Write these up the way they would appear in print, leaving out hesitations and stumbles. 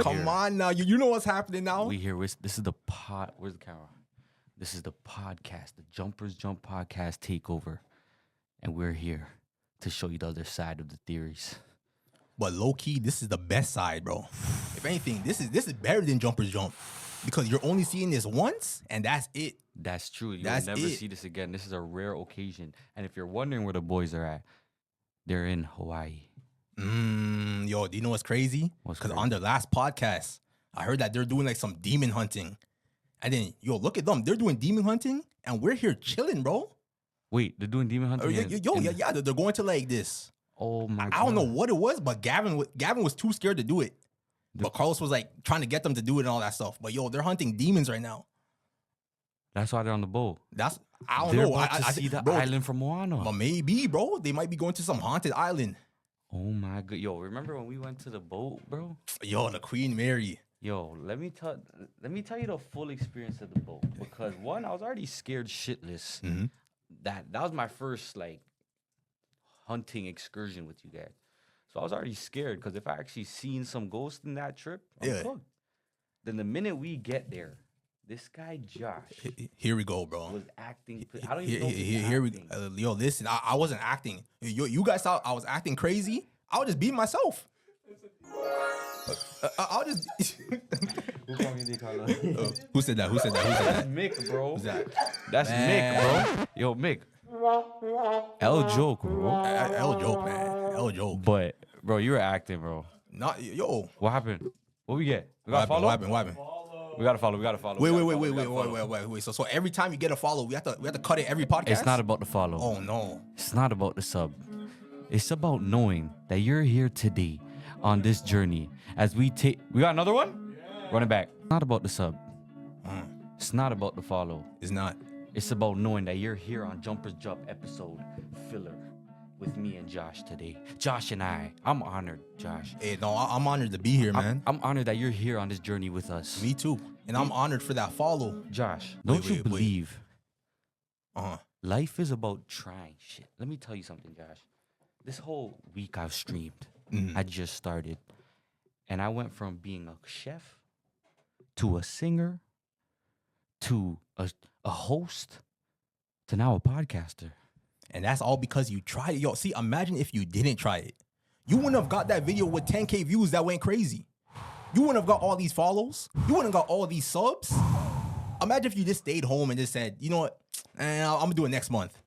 Come on now. You know what's happening now? We here. This is the pod. Where's the camera? This is the podcast, the Jumpers Jump Podcast Takeover. And we're here to show you the other side of the theories. But low-key, this is the best side, bro. If anything, this is better than Jumpers Jump. Because you're only seeing this once, and that's it. That's true. You'll never see this again. This is a rare occasion. And if you're wondering where the boys are at, they're in Hawaii. Yo, do you know what's crazy? Because on their last podcast, I heard that they're doing like some demon hunting. And then, yo, look at them. They're doing demon hunting, and we're here chilling, bro. Wait, they're doing demon hunting? Yeah, they're going to like this. Oh, my God. I don't know what it was, but Gavin was too scared to do it. But Carlos was like trying to get them to do it and all that stuff. But, yo, they're hunting demons right now. That's why they're on the boat. I don't know. They're about to see the island from Moana. But maybe, bro. They might be going to some haunted island. Oh my God. Yo, remember when we went to the boat, bro? Yo, the Queen Mary. Yo, let me tell you the full experience of the boat. Because one, I was already scared shitless. Mm-hmm. That was my first like hunting excursion with you guys. So I was already scared because if I actually seen some ghosts in that trip, I'm fucked. Then the minute we get there, this guy Josh. Here we go, bro. Was acting. I don't even know. Here we go. Yo, listen, I wasn't acting. You guys thought I was acting crazy. I was just being myself. I'll just. Who said that? That's Mick, bro. Who's that? That's Mick, bro. Yo, Mick. L joke, bro. L joke, man. L joke. But, bro, you were acting, bro. Not yo. What happened? What we get? We got to follow? What happened? We gotta follow. Wait. So every time you get a follow, we have to cut it every podcast. It's not about the follow. Oh no. It's not about the sub. It's about knowing that you're here today on this journey as we take. We got another one. Yeah. Run it back. It's not about the sub. It's not about the follow. It's not. It's about knowing that you're here on Jumpers Jump episode filler with me and Josh today. Josh and I'm honored, Josh. Hey, no, I'm honored to be here, man. I'm honored that you're here on this journey with us. Me too. And I'm honored for that follow. Josh, don't you believe life is about trying shit? Let me tell you something, Josh. This whole week I've streamed. I just started. And I went from being a chef to a singer to a host to now a podcaster. And that's all because you tried it. Yo, see, imagine if you didn't try it. You wouldn't have got that video with 10K views that went crazy. You wouldn't have got all these follows. You wouldn't have got all these subs. Imagine if you just stayed home and just said, you know what, I'm going to do it next month.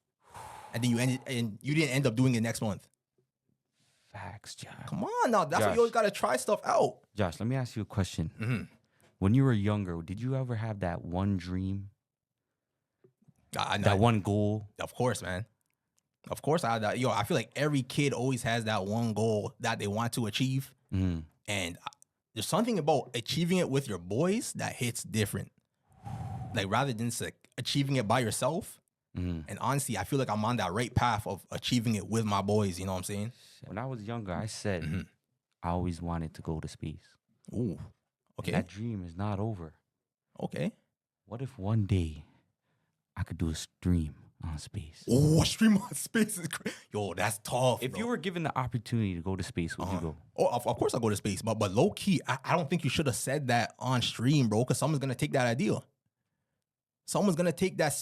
And then you didn't end up doing it next month. Facts, Josh. Come on now. That's why you always got to try stuff out. Josh, let me ask you a question. When you were younger, did you ever have that one dream? That one goal? Of course, man. Of course I had that. Yo, I feel like every kid always has that one goal that they want to achieve. And there's something about achieving it with your boys that hits different. Like rather than like achieving it by yourself. And honestly, I feel like I'm on that right path of achieving it with my boys. You know what I'm saying? When I was younger, I said I always wanted to go to space. Ooh, okay. And that dream is not over. Okay. What if one day I could do a stream on space? Oh, a stream on space is crazy. Yo, that's tough. If you were given the opportunity to go to space, would you go? Oh, of course I'll go to space. But low key, I don't think you should have said that on stream, bro, because someone's gonna take that idea. Someone's gonna take that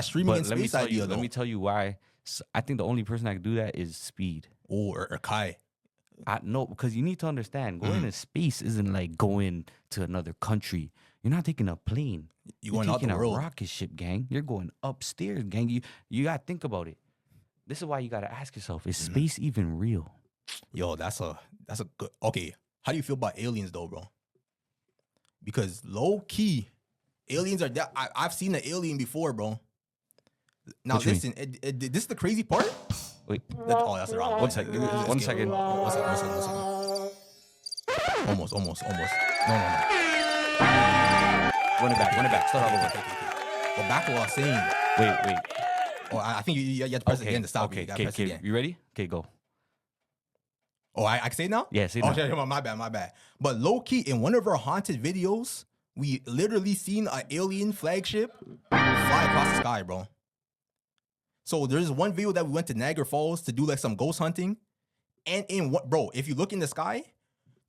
streaming in space idea. Let me tell you why. I think the only person that can do that is Speed. Or Kai. No, because you need to understand, going to space isn't like going to another country. You're not taking a plane. You're going out the world. A rocket ship, gang. You're going upstairs, gang. You gotta think about it. This is why you gotta ask yourself: is space even real? Yo, that's a good. Okay, how do you feel about aliens, though, bro? Because low key, aliens are. I've seen an alien before, bro. Now listen, this is the crazy part. Wait. That's the wrong. One second. One second. Almost. No. Run it back. Start all over. Okay. Well, back to what I was saying. Wait. Oh, I think you have to press it again to stop. Okay. You ready? Okay, go. Oh, I can say it now? Yeah, say it now. Oh, my bad. But low key, in one of our haunted videos, we literally seen an alien flagship fly across the sky, bro. So there's one video that we went to Niagara Falls to do like some ghost hunting. And in what, bro, if you look in the sky,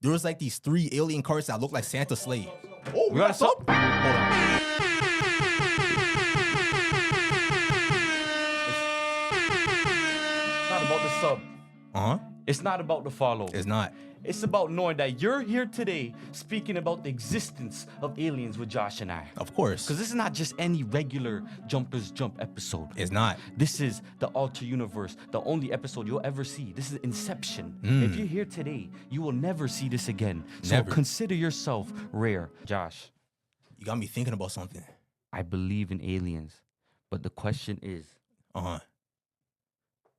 there was like these 3 alien carts that look like Santa's sleigh. Oh, we got a sub? Hold on. It's not about the sub. Uh-huh. It's not about the follow. It's not. It's about knowing that you're here today speaking about the existence of aliens with Josh and I. Of course. Because this is not just any regular Jumpers Jump episode. It's not. This is the Alter Universe, the only episode you'll ever see. This is Inception. If you're here today, you will never see this again. So Never. consider yourself rare. Josh, You got me thinking about something. I believe in aliens. But the question is, Uh-huh.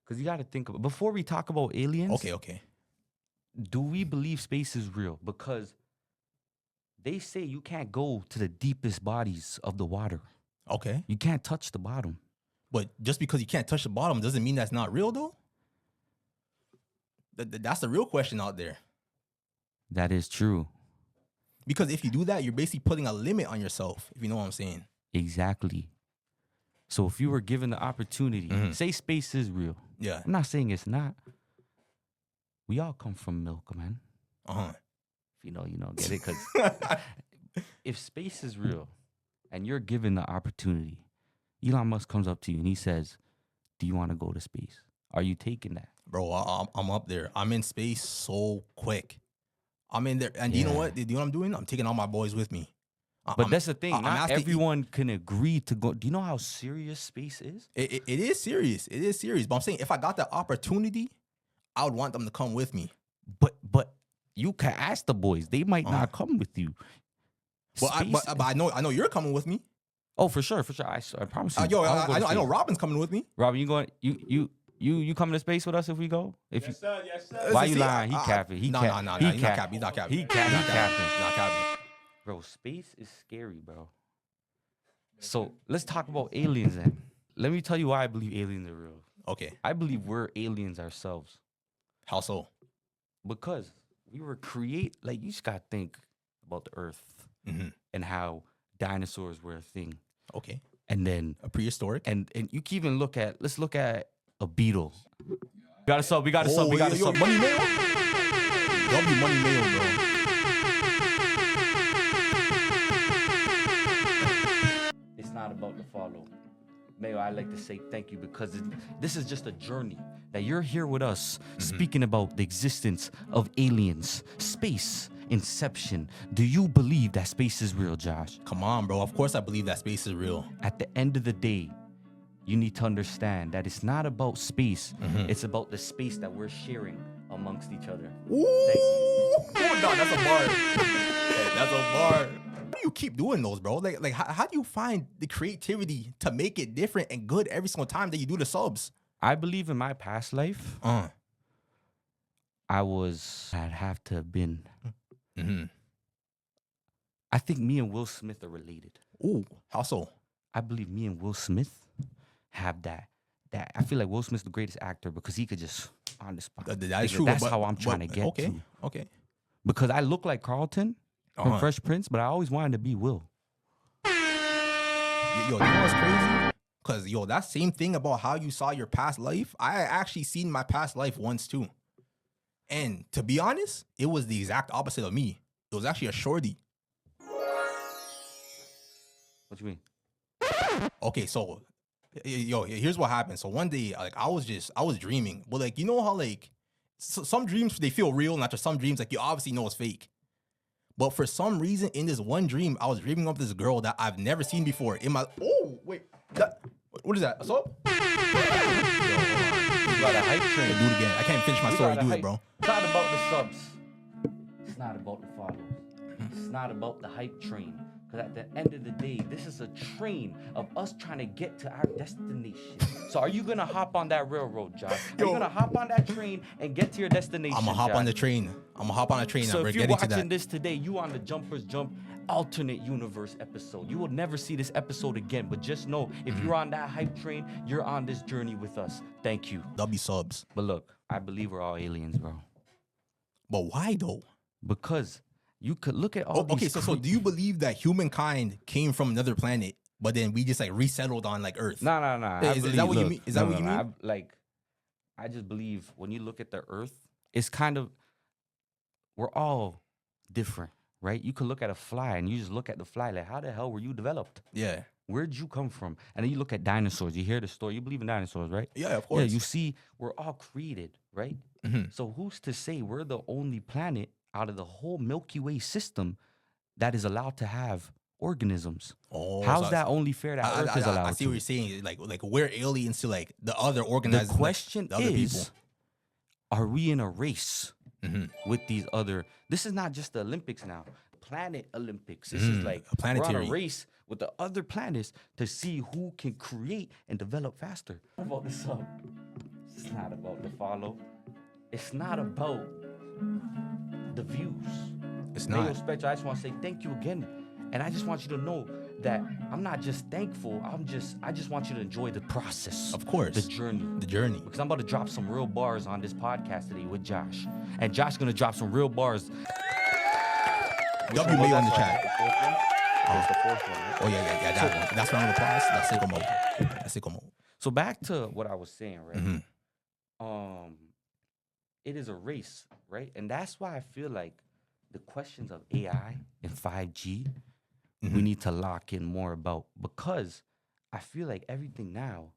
because you got to think about, before we talk about aliens, Okay. do we believe space is real? Because they say you can't go to the deepest bodies of the water. Okay. You can't touch the bottom. But just because you can't touch the bottom doesn't mean that's not real, though. That's the real question out there. That is true. Because if you do that, you're basically putting a limit on yourself, if you know what I'm saying. Exactly. So if you were given the opportunity, say space is real. Yeah. I'm not saying it's not. We all come from milk, man. Uh-huh. If you know, get it? Because if space is real and you're given the opportunity, Elon Musk comes up to you and he says, do you want to go to space? Are you taking that? Bro, I'm up there. I'm in space so quick. I'm in there. And you know what? Do you know what I'm doing? I'm taking all my boys with me. But that's the thing. I'm Not asking everyone can agree to go. Do you know how serious space is? It is serious. It is serious. But I'm saying if I got the opportunity, I would want them to come with me. But you can ask the boys. They might not come with you. But I know you're coming with me. Oh, for sure. I promise you. I know Robin's coming with me. Robin, you going? You coming to space with us if we go? Yes, sir. Why you lying? He capping. No, he's not capping. He's not capping. He capping. He's not capping. Bro, space is scary, bro. So let's talk about aliens then. Let me tell you why I believe aliens are real. Okay. I believe we're aliens ourselves. How so? Because we were like you just gotta think about the Earth and how dinosaurs were a thing. Okay. And then A prehistoric. and you can even let's look at a beetle. We got a sub. Money Mail. W Money Mail, bro. It's not about the follow. Mayo, I like to say thank you because this is just a journey that you're here with us speaking about the existence of aliens, space, inception. Do you believe that space is real, Josh? Come on, bro. Of course I believe that space is real. At the end of the day, you need to understand that it's not about space. It's about the space that we're sharing amongst each other. Ooh. Thank you. Oh, no, that's a bar. That's a bar. How do you keep doing those, bro? Like how do you find the creativity to make it different and good every single time that you do the subs? I believe in my past life, I'd have to have been. I think me and Will Smith are related. Ooh, how so? I believe me and Will Smith have that. I feel like Will Smith's the greatest actor because he could just on the spot. That is true. That's how I'm trying to get to. Okay. Because I look like Carlton from Fresh Prince, but I always wanted to be Will. Yo, you know what's crazy? Because, that same thing about how you saw your past life, I actually seen my past life once too. And to be honest, it was the exact opposite of me. It was actually a shorty. What you mean? Okay, so, here's what happened. So one day, like, I was dreaming. But, like, you know how, like, some dreams, they feel real, and after some dreams, like, you obviously know it's fake. But for some reason, in this one dream, I was dreaming of this girl that I've never seen before. Oh, wait. What is that? A sub? You got a hype train. Do it again. I can't finish my story. Do it, bro. It's not about the subs. It's not about the follows. It's not about the hype train. Because at the end of the day, this is a train of us trying to get to our destination. So are you going to hop on that railroad, Josh? Are you going to hop on that train and get to your destination, I'm going to hop on the train. So if you're watching this today, you on the Jumpers Jump alternate universe episode. You will never see this episode again, but just know if you're on that hype train, you're on this journey with us. Thank you. W subs. But look, I believe we're all aliens, bro. But why though? Because you could look at all these... Okay, so do you believe that humankind came from another planet, but then we just like resettled on like Earth. No. Is that what you mean? Is that what you mean? I just believe when you look at the Earth, it's kind of, we're all different, right? You could look at a fly and you just look at the fly like, how the hell were you developed? Yeah. Where'd you come from? And then you look at dinosaurs. You hear the story. You believe in dinosaurs, right? Yeah, of course. Yeah, you see, we're all created, right? Mm-hmm. So who's to say we're the only planet out of the whole Milky Way system that is allowed to have organisms? Oh, how's that only fair that Earth is allowed? I see what you're saying. Like we're aliens to like the other organized. The question the other is, people. Are we in a race with these other? This is not just the Olympics now. Planet Olympics. This is like a planetary. We're on a race with the other planets to see who can create and develop faster. About this song. It's not about the follow. It's not about the views. It's not. Mayo Spectre, I just want to say thank you again. And I just want you to know that I'm not just thankful. I just want you to enjoy the process. Of course. The journey. The journey. Because I'm about to drop some real bars on this podcast today with Josh. And Josh is going to drop some real bars. W Mayo on the chat. That's the fourth one, right? Oh, yeah, that one. That's round of applause. That's sicko mode. That's sicko mode. So back to what I was saying, right? It is a race, right? And that's why I feel like the questions of AI and 5G, we need to lock in more about, because I feel like everything now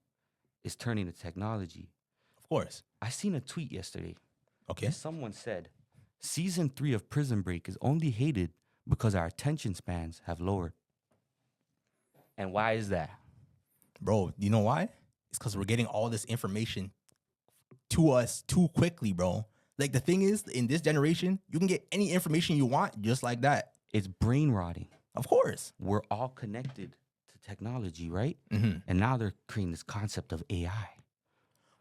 is turning to technology. Of course. I seen a tweet yesterday. Okay. And someone said, season 3 of Prison Break is only hated because our attention spans have lowered. And why is that? Bro, you know why? It's because we're getting all this information to us too quickly, bro. Like, the thing is, in this generation, you can get any information you want just like that. It's brain rotting. Of course. We're all connected to technology, right? Mm-hmm. And now they're creating this concept of AI.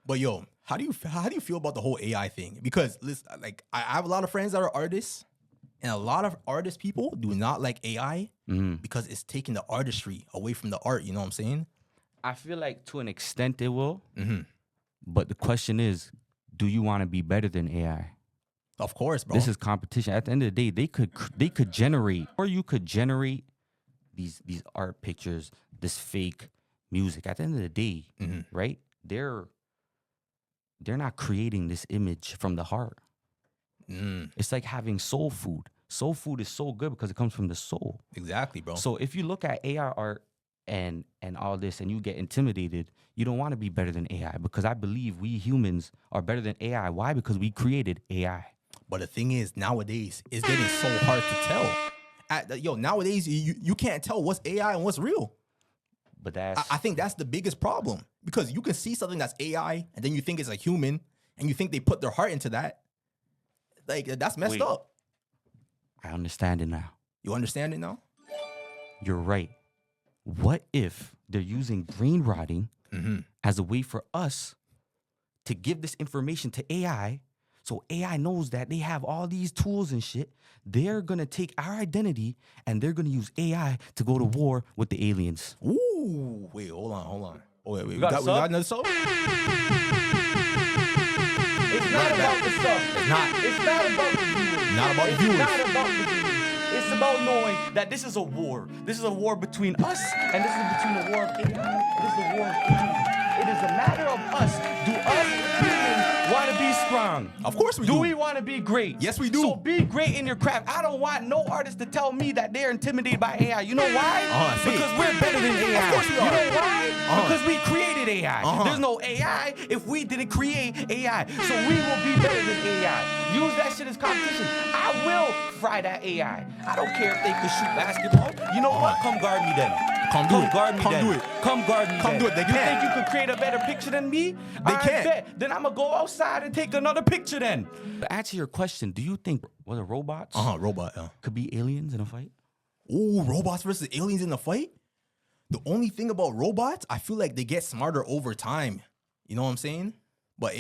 But yo, how do you feel about the whole AI thing? Because listen, like I have a lot of friends that are artists, and a lot of artist people do not like AI because it's taking the artistry away from the art. You know what I'm saying? I feel like to an extent it will. But the question is, do you want to be better than AI? Of course, bro. This is competition. At the end of the day, they could generate, or you could generate these art pictures, this fake music. At the end of the day, right? They're not creating this image from the heart. It's like having soul food. Soul food is so good because it comes from the soul. Exactly, bro. So if you look at AI art and all this and you get intimidated, you don't want to be better than AI, because I believe we humans are better than AI. Why? Because we created AI. But the thing is, nowadays, it's getting so hard to tell. Nowadays, you can't tell what's AI and what's real. But I think that's the biggest problem, because you can see something that's AI and then you think it's a human and you think they put their heart into that. Like, that's messed up. I understand it now. You understand it now? You're right. What if they're using brain rotting as a way for us to give this information to AI, so AI knows that they have all these tools and shit? They're going to take our identity and they're going to use AI to go to war with the aliens. Ooh, wait, hold on. Oh, wait. We got got another sub? It's not about the sub. It's not. It's not about the viewers. Not about the viewers. It's not about the viewers. It's about knowing that this is a war. This is a war between us, and this is between the war of AI. This is the war of aliens. It is a matter of us. Do us humans want to be strong? Of course we do. Do we want to be great? Yes, we do. So be great in your craft. I don't want no artist to tell me that they're intimidated by AI. You know why? Because we're better than AI. Of course we are. You know why? Because we created AI. There's no AI if we didn't create AI. So we will be better than AI. Use that shit as competition. I will fry that AI. I don't care if they can shoot basketball. You know what? Come guard me then. Come guard me then. Do it. Come guard me then. Come do it. They You can't. think you could create a better picture than me? They I can't. bet. Then I'm going to go outside and take another picture then. To answer your question, do you think robots could be aliens in a fight? Ooh, robots versus aliens in a fight? The only thing about robots, I feel like they get smarter over time. You know what I'm saying? But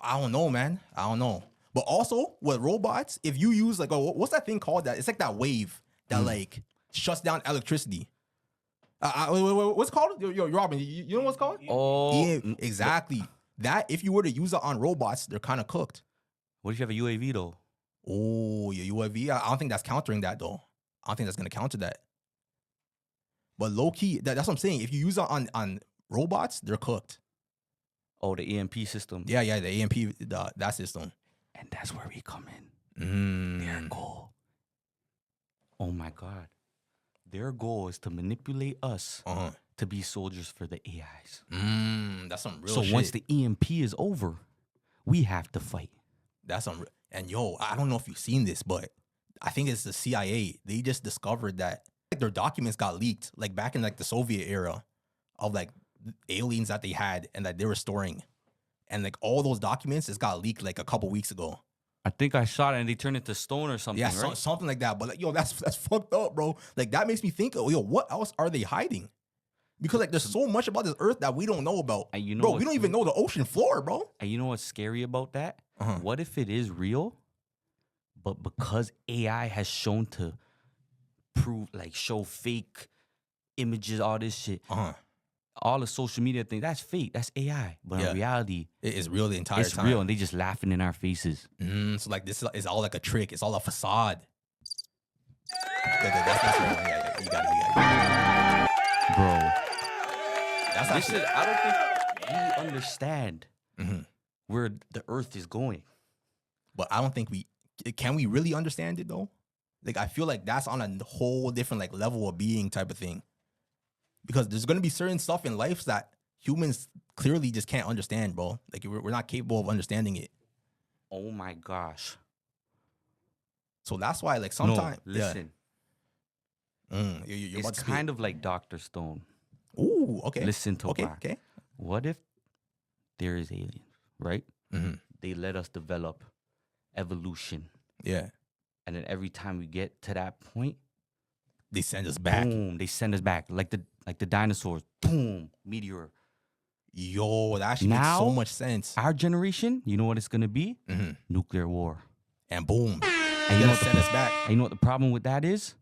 I don't know, man. I don't know. But also, with robots, if you use like what's that thing called? That it's like that wave that like shuts down electricity. What's it called? Yo, Robin, you know what's called? Oh, Yeah, exactly. That if you were to use it on robots, they're kind of cooked. What if you have a UAV though? Oh, your UAV. I don't think that's countering that though. I don't think that's gonna counter that. But low key, that's what I'm saying. If you use it on robots, they're cooked. Oh, the EMP system. Yeah, the EMP, that system. And that's where we come in. Their Mm. goal. Oh my God. Their goal is to manipulate us to be soldiers for the AIs. That's some real shit. So once the EMP is over, we have to fight. That's some. And yo, I don't know if you've seen this, but I think it's the CIA. They just discovered that like their documents got leaked, like back in like the Soviet era, of like aliens that they had and that they were storing, and like all those documents just got leaked like a couple weeks ago. I think I shot it and they turned it to stone or something. Yeah, right? something like that. But like, yo, that's fucked up, bro. Like that makes me think, yo, what else are they hiding? Because like there's so much about this earth that we don't know about. And you know bro, we don't even know the ocean floor, bro. And you know what's scary about that? What if it is real, but because AI has shown to prove, like show fake images, all this shit, all the social media thing, that's fake, that's AI. But in reality, it is real the entire time. It's real, and they just laughing in our faces. So like this is all like a trick. It's all a facade. That's real. Yeah, you got it. Bro. That's actually, I don't think we understand where the earth is going. But I don't think can we really understand it though? Like I feel like that's on a whole different like level of being type of thing. Because there's gonna be certain stuff in life that humans clearly just can't understand, bro. Like we're not capable of understanding it. Oh my gosh. So that's why like sometimes listen. It's kind of like Dr. Stone. Ooh, okay. Listen to okay. What if there is aliens, right? They let us develop evolution. Yeah. And then every time we get to that point, they send us back. Boom, they send us back. Like the dinosaurs. Boom, meteor. Yo, that actually makes so much sense. Our generation, you know what it's gonna be? Nuclear war. And boom. And you know send us back. And you know what the problem with that is?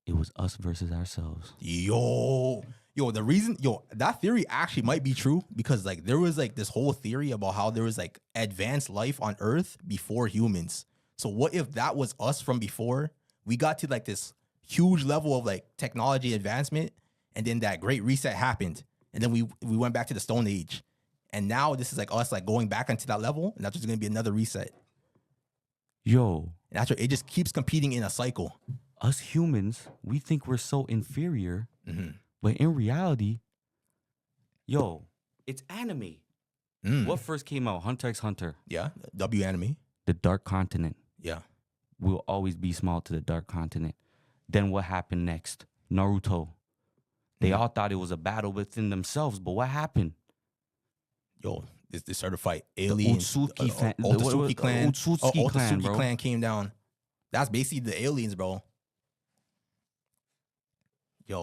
It was us versus ourselves. Yo, the reason, that theory actually might be true because like there was like this whole theory about how there was like advanced life on Earth before humans. So what if that was us from before? We got to like this huge level of like technology advancement, and then that great reset happened, and then we went back to the Stone Age, and now this is like us like going back into that level, and that's just gonna be another reset. Yo, and that's what it just keeps competing in a cycle. Us humans, we think we're so inferior, but in reality, it's anime. What first came out? Hunter x Hunter. Yeah, W anime. The Dark Continent. Yeah. We'll always be small to the Dark Continent. Then what happened next? Naruto. They all thought it was a battle within themselves, but what happened? They started to fight aliens. The Otsutsuki clan. Otsutsuki clan came down. That's basically the aliens, bro.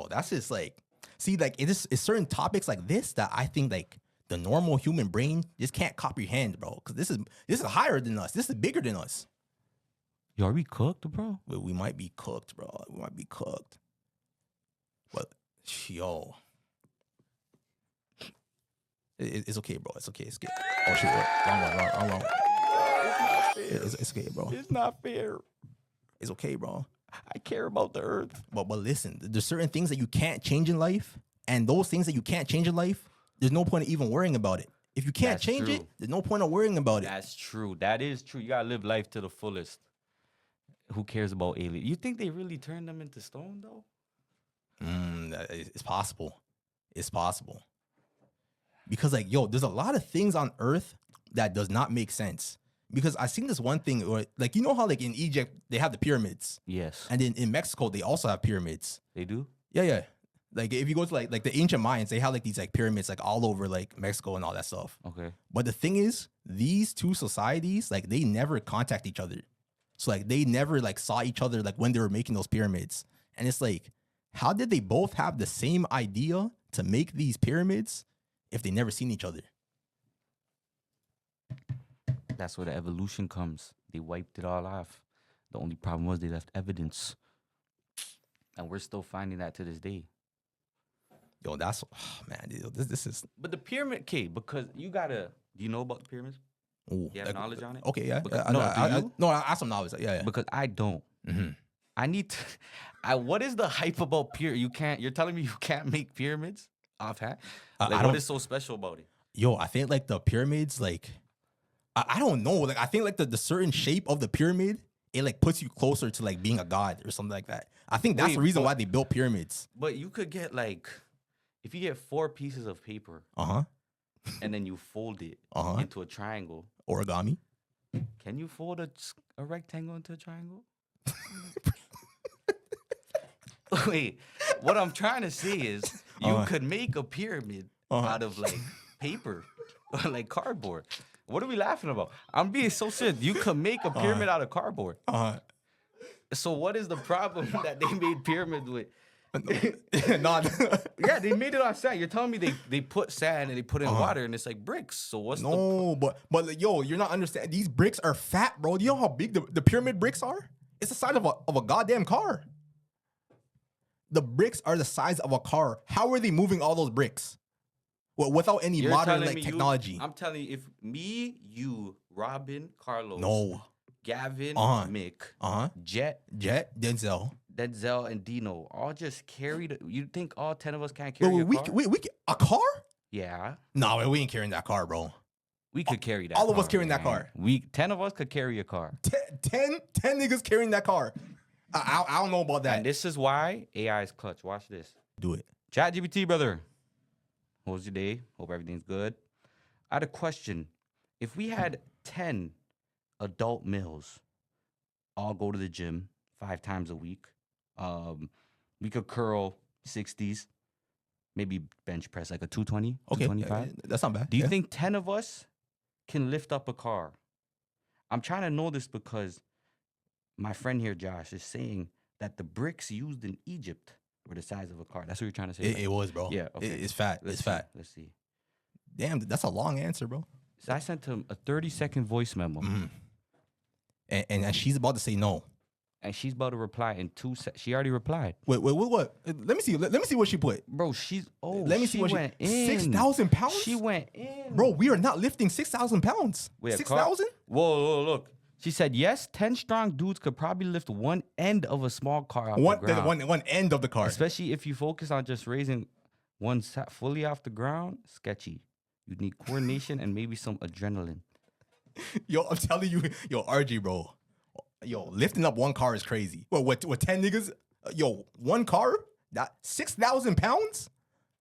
That's just like, see, like it's certain topics like this that I think like the normal human brain just can't comprehend, bro. Because this is higher than us. This is bigger than us. Yo, are we cooked, bro? We might be cooked, bro. We might be cooked. But it's okay, bro. It's okay. It's good. Oh shit, wrong one. It's okay, bro. It's not fair. It's okay, bro. I care about the earth. But listen, there's certain things that you can't change in life, and those things that you can't change in life, there's no point of even worrying about it. If you can't change it, there's no point of worrying about it. That's true. That is true. You gotta live life to the fullest. Who cares about aliens? You think they really turned them into stone, though? It's possible. It's possible. Because, like, there's a lot of things on Earth that does not make sense. Because I seen this one thing, where, like, you know how, like, in Egypt, they have the pyramids? Yes. And then in Mexico, they also have pyramids. They do? Yeah. Like, if you go to, like the ancient Mayans, they have, like, these, like, pyramids, like, all over, like, Mexico and all that stuff. Okay. But the thing is, these two societies, like, they never contact each other. So, like, they never, like, saw each other, like, when they were making those pyramids. And it's like, how did they both have the same idea to make these pyramids if they never seen each other? That's where the evolution comes. They wiped it all off. The only problem was they left evidence. And we're still finding that to this day. This is... But the pyramid, because you gotta... Do you know about the pyramids? Ooh, you have knowledge on it? Okay, yeah. Because, I have some knowledge. Yeah. Because I don't. Mm-hmm. I need to. What is the hype about pyramid? You're telling me you can't make pyramids offhand? I Like, what don't. is so special about it? Yo, I think like the pyramids, like I don't know. Like I think like the certain shape of the pyramid, it like puts you closer to like being a god or something like that. I think that's Wait, the reason but- why they built pyramids. But you could get like, if you get 4 pieces of paper Uh-huh. and then you fold it Uh-huh. into a triangle, Origami. can you fold a rectangle into a triangle? Wait, what I'm trying to say is you could make a pyramid out of like paper or like cardboard. What are we laughing about? I'm being so serious. You could make a pyramid out of cardboard. So what is the problem that they made pyramids with? Nah, Yeah, they made it on sand. You're telling me they put sand and they put in water and it's like bricks. So what's the no, but like, yo, you're not understanding. These bricks are fat, bro. Do you know how big the pyramid bricks are? It's the size of a goddamn car. The bricks are the size of a car. How are they moving all those bricks? Well, without any You're modern telling like me technology. I'm telling you, if me, you, Robin, Carlos, No. Gavin, Mick, Jet, Denzel. Denzel, and Dino all just carried. You think all 10 of us can't carry a car? We a car? Yeah, No, we ain't carrying that car, bro. we could carry that. All of us car, carrying that man. car. 10 of us could carry a car. 10 niggas carrying that car. I don't know about that. And this is why AI is clutch. Watch this. Do it. ChatGPT, brother. How was your day? Hope everything's good. I had a question. If we had 10 adult males all go to the gym 5 times a week, we could curl 60s, maybe bench press like a 220, Okay, 225. that's not bad. Do you think 10 of us can lift up a car? I'm trying to know this because my friend here, Josh, is saying that the bricks used in Egypt were the size of a car. That's what you're trying to say? It, right? it was, bro. Yeah, okay. It's fat. Let's It's see. fat. Let's see. Damn, that's a long answer, bro. So I sent him a 30-second voice memo. Mm-hmm. And she's about to say no. And she's about to reply in 2 seconds. She already replied. Wait, what? Let me see. Let me see what she put. Bro, she's Let me see what went in. 6,000 pounds? She went in. Bro, we are not lifting 6,000 pounds. Wait, 6,000? Whoa, look. She said, yes, 10 strong dudes could probably lift one end of a small car off the ground. One end of the car. Especially if you focus on just raising one fully off the ground, sketchy. You need coordination and maybe some adrenaline. Yo, I'm telling you, yo, RG, bro. Yo, lifting up one car is crazy. What 10 niggas? Yo, one car? That 6,000 pounds?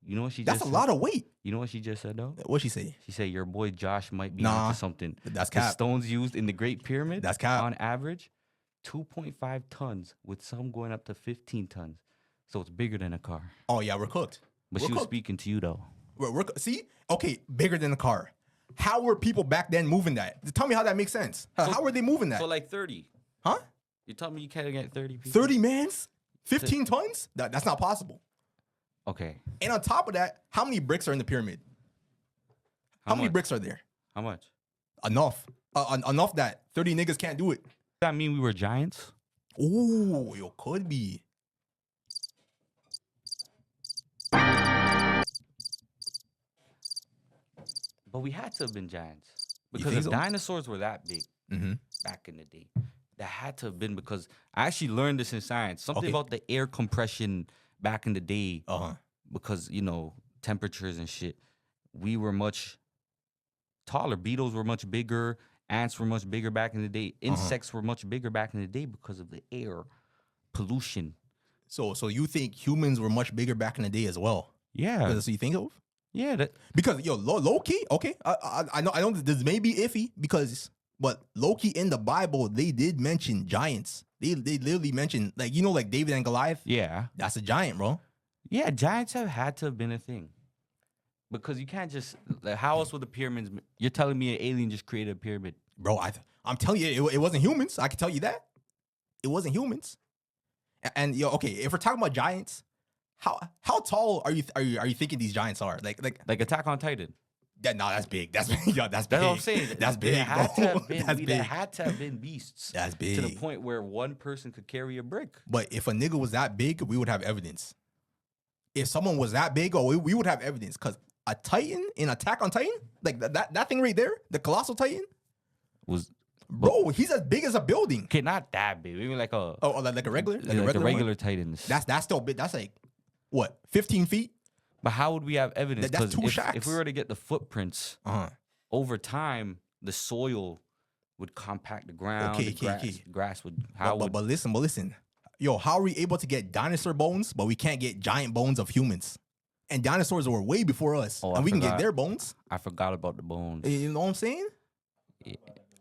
You know what she That's just a said? lot of weight. You know what she just said, though? What'd she say? She said, your boy Josh might be Nah, onto something. that's The cap. stones used in the Great Pyramid, That's cap. on average, 2.5 tons, with some going up to 15 tons. So it's bigger than a car. Oh, yeah, we're cooked. But We're she was cooked. speaking to you, though. See? Okay, bigger than a car. How were people back then moving that? Tell me how that makes sense. How were they moving that? So like 30. Huh? You tell me you can't get 30 people? 30 mans? 15 tons? That's not possible. Okay. And on top of that, how many bricks are in the pyramid? How many much? bricks are there? How much? Enough. Enough that 30 niggas can't do it. Does that mean we were giants? Ooh, yo, could be. But we had to have been giants. You Because think if so? dinosaurs were that big Mm-hmm. back in the day, that had to have been because I actually learned this in science. Something Okay. about the air compression back in the day. Uh-huh. Because, temperatures and shit, we were much taller. Beetles were much bigger. Ants were much bigger back in the day. Insects were much bigger back in the day because of the air pollution. So you think humans were much bigger back in the day as well? Yeah. That's what you think of? Yeah. Because yo, low key, okay. I know this may be iffy but low key in the Bible they did mention giants. They literally mentioned like David and Goliath. Yeah. That's a giant, bro. Yeah. Giants have had to have been a thing. Because you can't just, like, how else would the pyramids, you're telling me an alien just created a pyramid? Bro, I'm telling you, it wasn't humans. I can tell you that. It wasn't humans. And yo, okay, if we're talking about giants, how tall are you thinking these giants are? Like Attack on Titan. That's big. That's big. Yo, that's big. That's what I'm saying. That's big. There had to bro. have been, That's big. there had to have been beasts. That's big. To the point where one person could carry a brick. But if a nigga was that big, we would have evidence. If someone was that big, we would have evidence. Because a Titan in Attack on Titan, like that thing right there, the colossal Titan, Was Bro, he's as big as a building. Okay, not that big. Maybe like a Like a regular, like a regular one? Titans. That's still big. That's like what, 15 feet? But how would we have evidence? That's 2 if shacks. we were to get the footprints, over time, the soil would compact the ground. Okay. Grass would. But listen. Yo, how are we able to get dinosaur bones, but we can't get giant bones of humans? And dinosaurs were way before us, and we can get their bones. I forgot about the bones. You know what I'm saying? Yeah,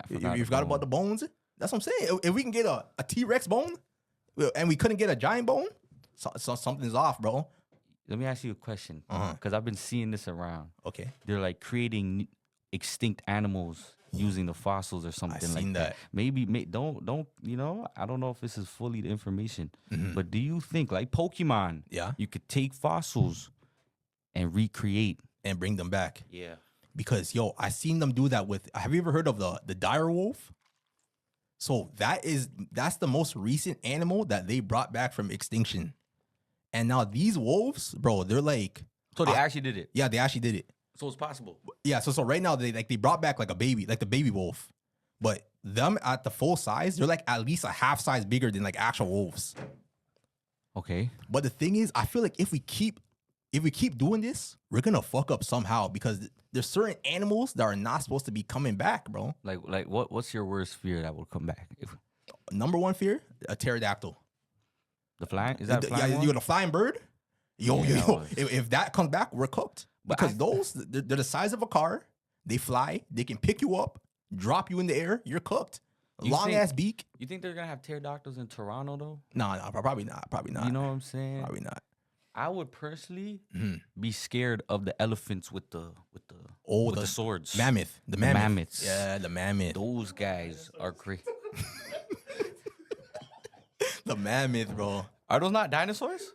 You forgot about the bones? That's what I'm saying. If we can get a T-Rex bone, and we couldn't get a giant bone, so something's off, bro. Let me ask you a question, because I've been seeing this around. Okay. They're like creating extinct animals using the fossils or something like that. Maybe don't I don't know if this is fully the information, but do you think like Pokemon? Yeah. You could take fossils and recreate and bring them back. Yeah. Because I seen them do that with. Have you ever heard of the dire wolf? So that's the most recent animal that they brought back from extinction. And now these wolves, bro, they're like. So they actually did it. Yeah, they actually did it. So it's possible. Yeah, so right now they brought back like a baby, like the baby wolf. But them at the full size, they're like at least a half size bigger than like actual wolves. Okay. But the thing is, I feel like if we keep doing this, we're gonna fuck up somehow because there's certain animals that are not supposed to be coming back, bro. Like what's your worst fear that will come back? Number one fear, a pterodactyl. The flying? Is that a flying one? You got a flying bird? Yo. If that comes back, we're cooked. Because they're the size of a car. They fly. They can pick you up, drop you in the air. You're cooked. Long ass beak. You think they're gonna have pterodactyls in Toronto though? No, probably not. You know what I'm saying? Probably not. I would personally be scared of the elephants with the swords. Mammoth. The mammoths. Yeah, the mammoth. Those guys are crazy. The mammoth, bro. Are those not dinosaurs?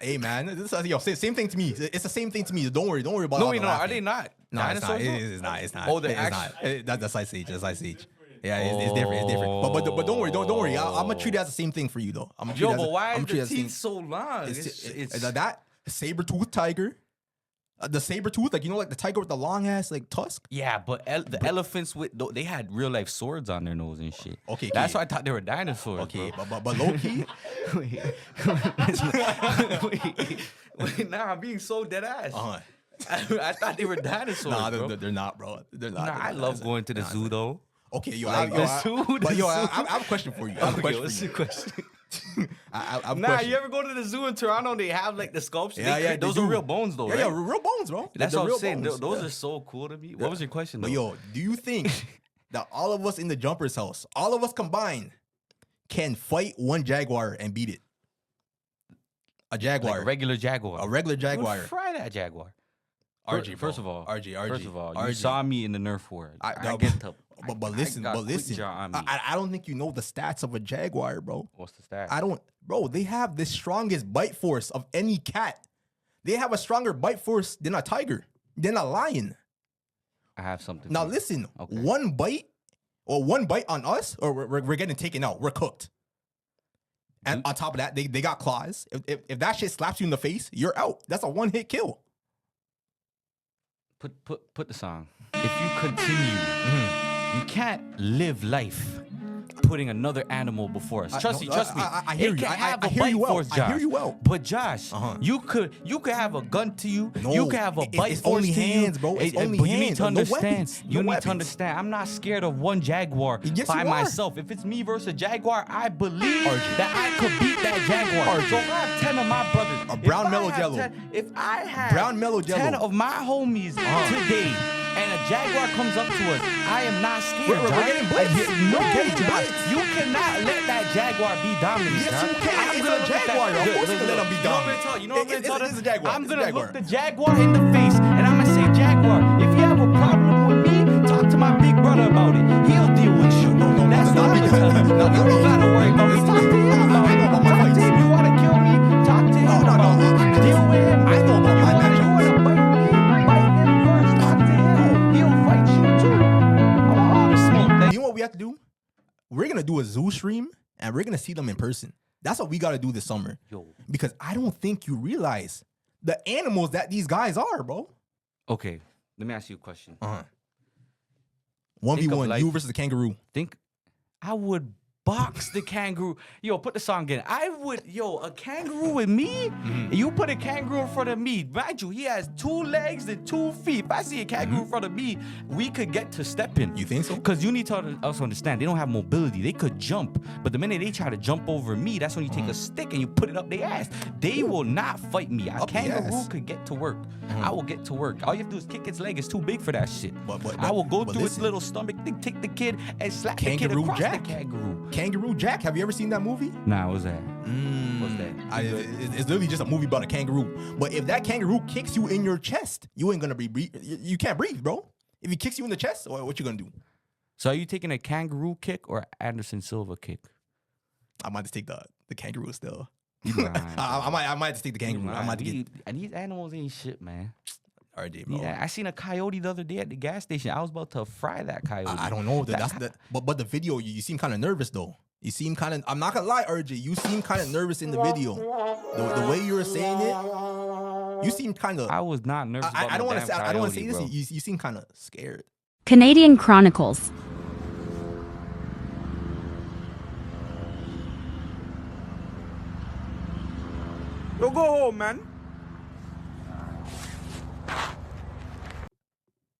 Hey man, same thing to me. It's the same thing to me. Don't worry about. No, are they not? No, dinosaurs? It's not. Oh, That's Ice Age. That's Ice Age. Yeah, it's different. It's different. But don't worry. Don't worry. I'm gonna treat it as the same thing for you though. But why is the teeth so long? It's that saber-toothed tiger. The saber-tooth, like like the tiger with the long ass like tusk. Yeah, but the elephants they had real life swords on their nose and shit. Okay, that's why I thought they were dinosaurs. Okay, but low key. wait, nah, I'm being so dead ass. I thought they were dinosaurs. Nah, bro. They're not, bro. They're not. Nah, I love going to the zoo though. Okay, I have a question for you. What's your question? You ever go to the zoo in Toronto and they have like the sculptures? Those are real bones though, right? Yeah, real bones, bro. That's what I'm saying. Bones. Those are so cool to me. What was your question though? But do you think that all of us in the Jumpers house, all of us combined, can fight one jaguar and beat it? A jaguar. Like a regular jaguar. A regular jaguar. We'll fry that jaguar. RG, First of all, RG. you saw me in the Nerf war. But listen. I don't think you know the stats of a jaguar, bro. What's the stats? Bro, they have the strongest bite force of any cat. They have a stronger bite force than a tiger, than a lion. I have something. Now listen, one bite on us, or we're getting taken out. We're cooked. And on top of that, they got claws. If that shit slaps you in the face, you're out. That's a one-hit kill. Put the song. If you continue, you can't live life putting another animal before us. Trust me. I hear you. I hear you well. I hear you well. But Josh, you could have a gun to you. No, you could have a bite it's force only to hands, you. bro. It's only but hands. You need to understand. No weapons. I'm not scared of one jaguar by myself. If it's me versus a jaguar, I believe that I could beat that jaguar. So if I have 10 of my brothers, a brown mellow jello. If I have brown mellow jello. 10 of my homies today, and a jaguar comes up to us, I am not scared. We're getting blitzed. No, Josh, you cannot let that jaguar be dominant. Yes, you can. It's a jaguar. Of course you can let him be dominant. You know what I'm going to tell you? It's a jaguar. I'm going to look the jaguar in the face, and I'm going to say, Jaguar, if you have a problem with me, talk to my big brother about it. He'll deal with you. That's what I'm going to tell you. You don't got to worry about me. Talk to him about it. Talk to him. You want to kill me? Talk to him about it. Deal with him. I know about my match. You want to bite me? Bite him first. Talk to him. He'll fight you too. You know what we have to do? We're going to do a zoo stream, and we're going to see them in person. That's what we got to do this summer. Because I don't think you realize the animals that these guys are, bro. Okay, let me ask you a question. 1v1, you versus the kangaroo. I would box the kangaroo. Yo, put the song in. A kangaroo with me? You put a kangaroo in front of me. Mind you, he has 2 legs and 2 feet. If I see a kangaroo in front of me, we could get to stepping. You think so? Because you need to also understand, they don't have mobility. They could jump. But the minute they try to jump over me, that's when you take a stick and you put it up their ass. They will not fight me. A kangaroo could get to work. I will get to work. All you have to do is kick its leg. It's too big for that shit. I will go through its little stomach, take the kid, and slap the kid across the kangaroo. Kangaroo Jack. Have you ever seen that movie? Nah, what's that? What's that? It's literally just a movie about a kangaroo. But if that kangaroo kicks you in your chest, you ain't gonna breathe. You can't breathe, bro. If he kicks you in the chest, what you gonna do? So are you taking a kangaroo kick or Anderson Silva kick? I might just take the kangaroo still. You lying, I might just take the kangaroo. I might get. And these animals ain't shit, man. RJ, bro. Yeah, I seen a coyote the other day at the gas station. I was about to fry that coyote. I don't know. But the video, you seem kind of nervous though. You seem kind of. I'm not gonna lie, RJ. You seem kind of nervous in the video. The way you were saying it, you seem kind of. I was not nervous. I don't want to say. I don't want to say this. You seem kind of scared. Canadian Chronicles. Yo, go home, man.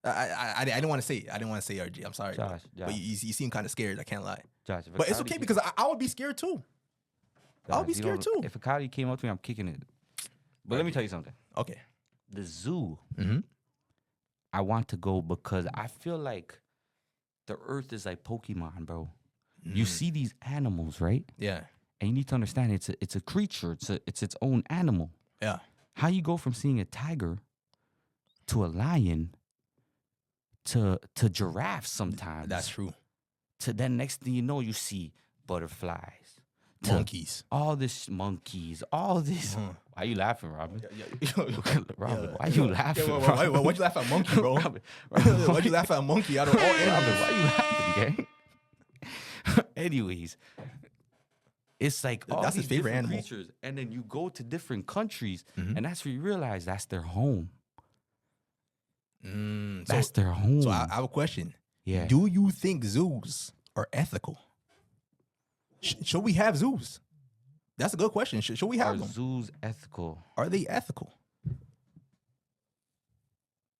I didn't want to say it. I didn't want to say RJ. I'm sorry. Josh. But you seem kind of scared. I can't lie. Josh, but it's okay because I would be scared too. I would be scared too. If a coyote came up to me, I'm kicking it. But let me tell you something. Okay. The zoo, I want to go because I feel like the earth is like Pokemon, bro. You see these animals, right? Yeah. And you need to understand it's a creature. It's its own animal. Yeah. How you go from seeing a tiger to a lion to giraffes sometimes. That's true. To then next thing you know, you see butterflies. Monkeys. All this monkeys. All this. Why you laughing, Robin? Robin, why you laughing? Why'd you laugh at monkey, bro? Robin, why'd you laugh at monkey out of all animals? Why you laughing, gang? Anyways, it's like all that's these his favorite different animal. creatures, and then you go to different countries, and that's where you realize that's their home. That's their home. So I have a question. Yeah. Do you think zoos are ethical? Should we have zoos? That's a good question. Should we have them? Are zoos ethical? Are they ethical?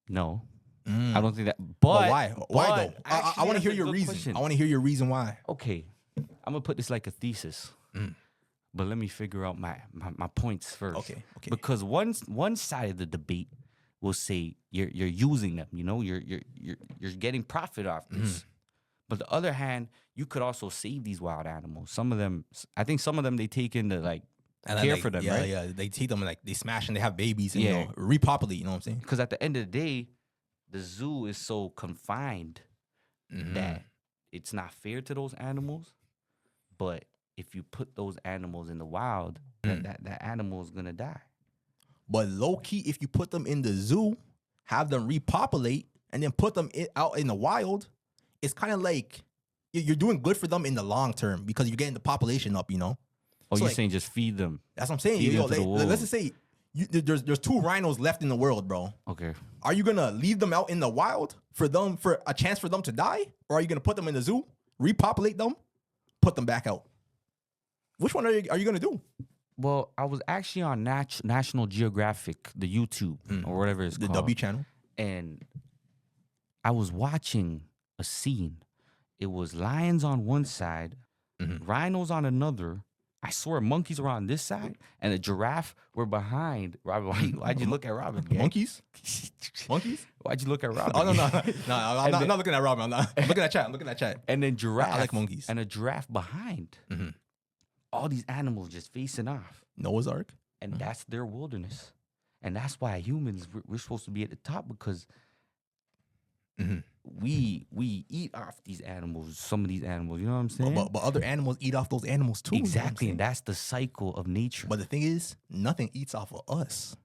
No. I don't think that. But why? Why though? I want to hear your reason. Question. I want to hear your reason why. Okay. I'm gonna put this like a thesis. But let me figure out my points first. Okay. Because one side of the debate will say you're using them, you're getting profit off this. But the other hand, you could also save these wild animals. Some of them, I think some of them they take into care for them, right? Yeah, they take them they smash and they have babies and repopulate, you know what I'm saying? Because at the end of the day, the zoo is so confined that it's not fair to those animals. But if you put those animals in the wild, that animal is gonna die. But low key, if you put them in the zoo, have them repopulate, and then put them out in the wild, it's kind of like you're doing good for them in the long term because you're getting the population up, Oh, so you're saying just feed them? That's what I'm saying. Let's just say there's 2 rhinos left in the world, bro. Okay. Are you gonna leave them out in the wild for a chance for them to die, or are you gonna put them in the zoo, repopulate them, put them back out? Which one are you gonna do? Well, I was actually on National Geographic, the YouTube or whatever it's called. The W channel. And I was watching a scene. It was lions on one side, rhinos on another. I swear monkeys were on this side, and a giraffe were behind. Robin, why'd you look at Robin? Gang? Monkeys? Monkeys? Why'd you look at Robin? Oh, no. I'm not looking at Robin. I'm looking at chat. And then giraffe. I like monkeys. And a giraffe behind. All these animals just facing off. Noah's Ark. And that's their wilderness. And that's why humans, we're supposed to be at the top because we eat off these animals, some of these animals, you know what I'm saying? But other animals eat off those animals too. Exactly, You know and that's the cycle of nature. but the thing is, nothing eats off of us.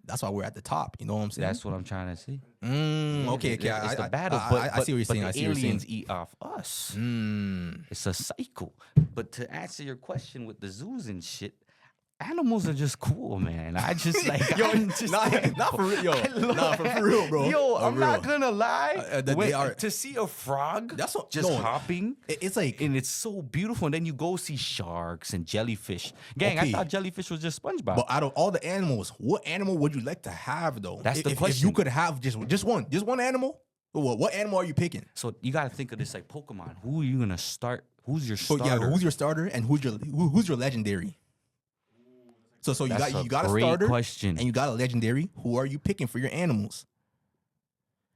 That's why we're at the top. You know what I'm saying? That's what I'm trying to say. Okay. It's the battle, I see what you're saying. But the aliens eat off us. It's a cycle. But to answer your question with the zoos and shit, animals are just cool, man. I just like Yo, I'm just not for real, yo. For real, bro. Yo, For I'm not real. gonna lie. They are To see a frog That's what- just no, hopping, it's like and it's so beautiful. And then you go see sharks and jellyfish. Gang, I Okay. thought jellyfish was just SpongeBob. But out of all the animals, what animal would you like to have though? That's the If question. you could have just one animal, what animal are you picking? So you got to think of this like Pokemon. Who are you gonna start? Who's your So starter? yeah, who's your starter and who's your legendary? So you That's got a great starter question. and you got a legendary. Who are you picking for your animals?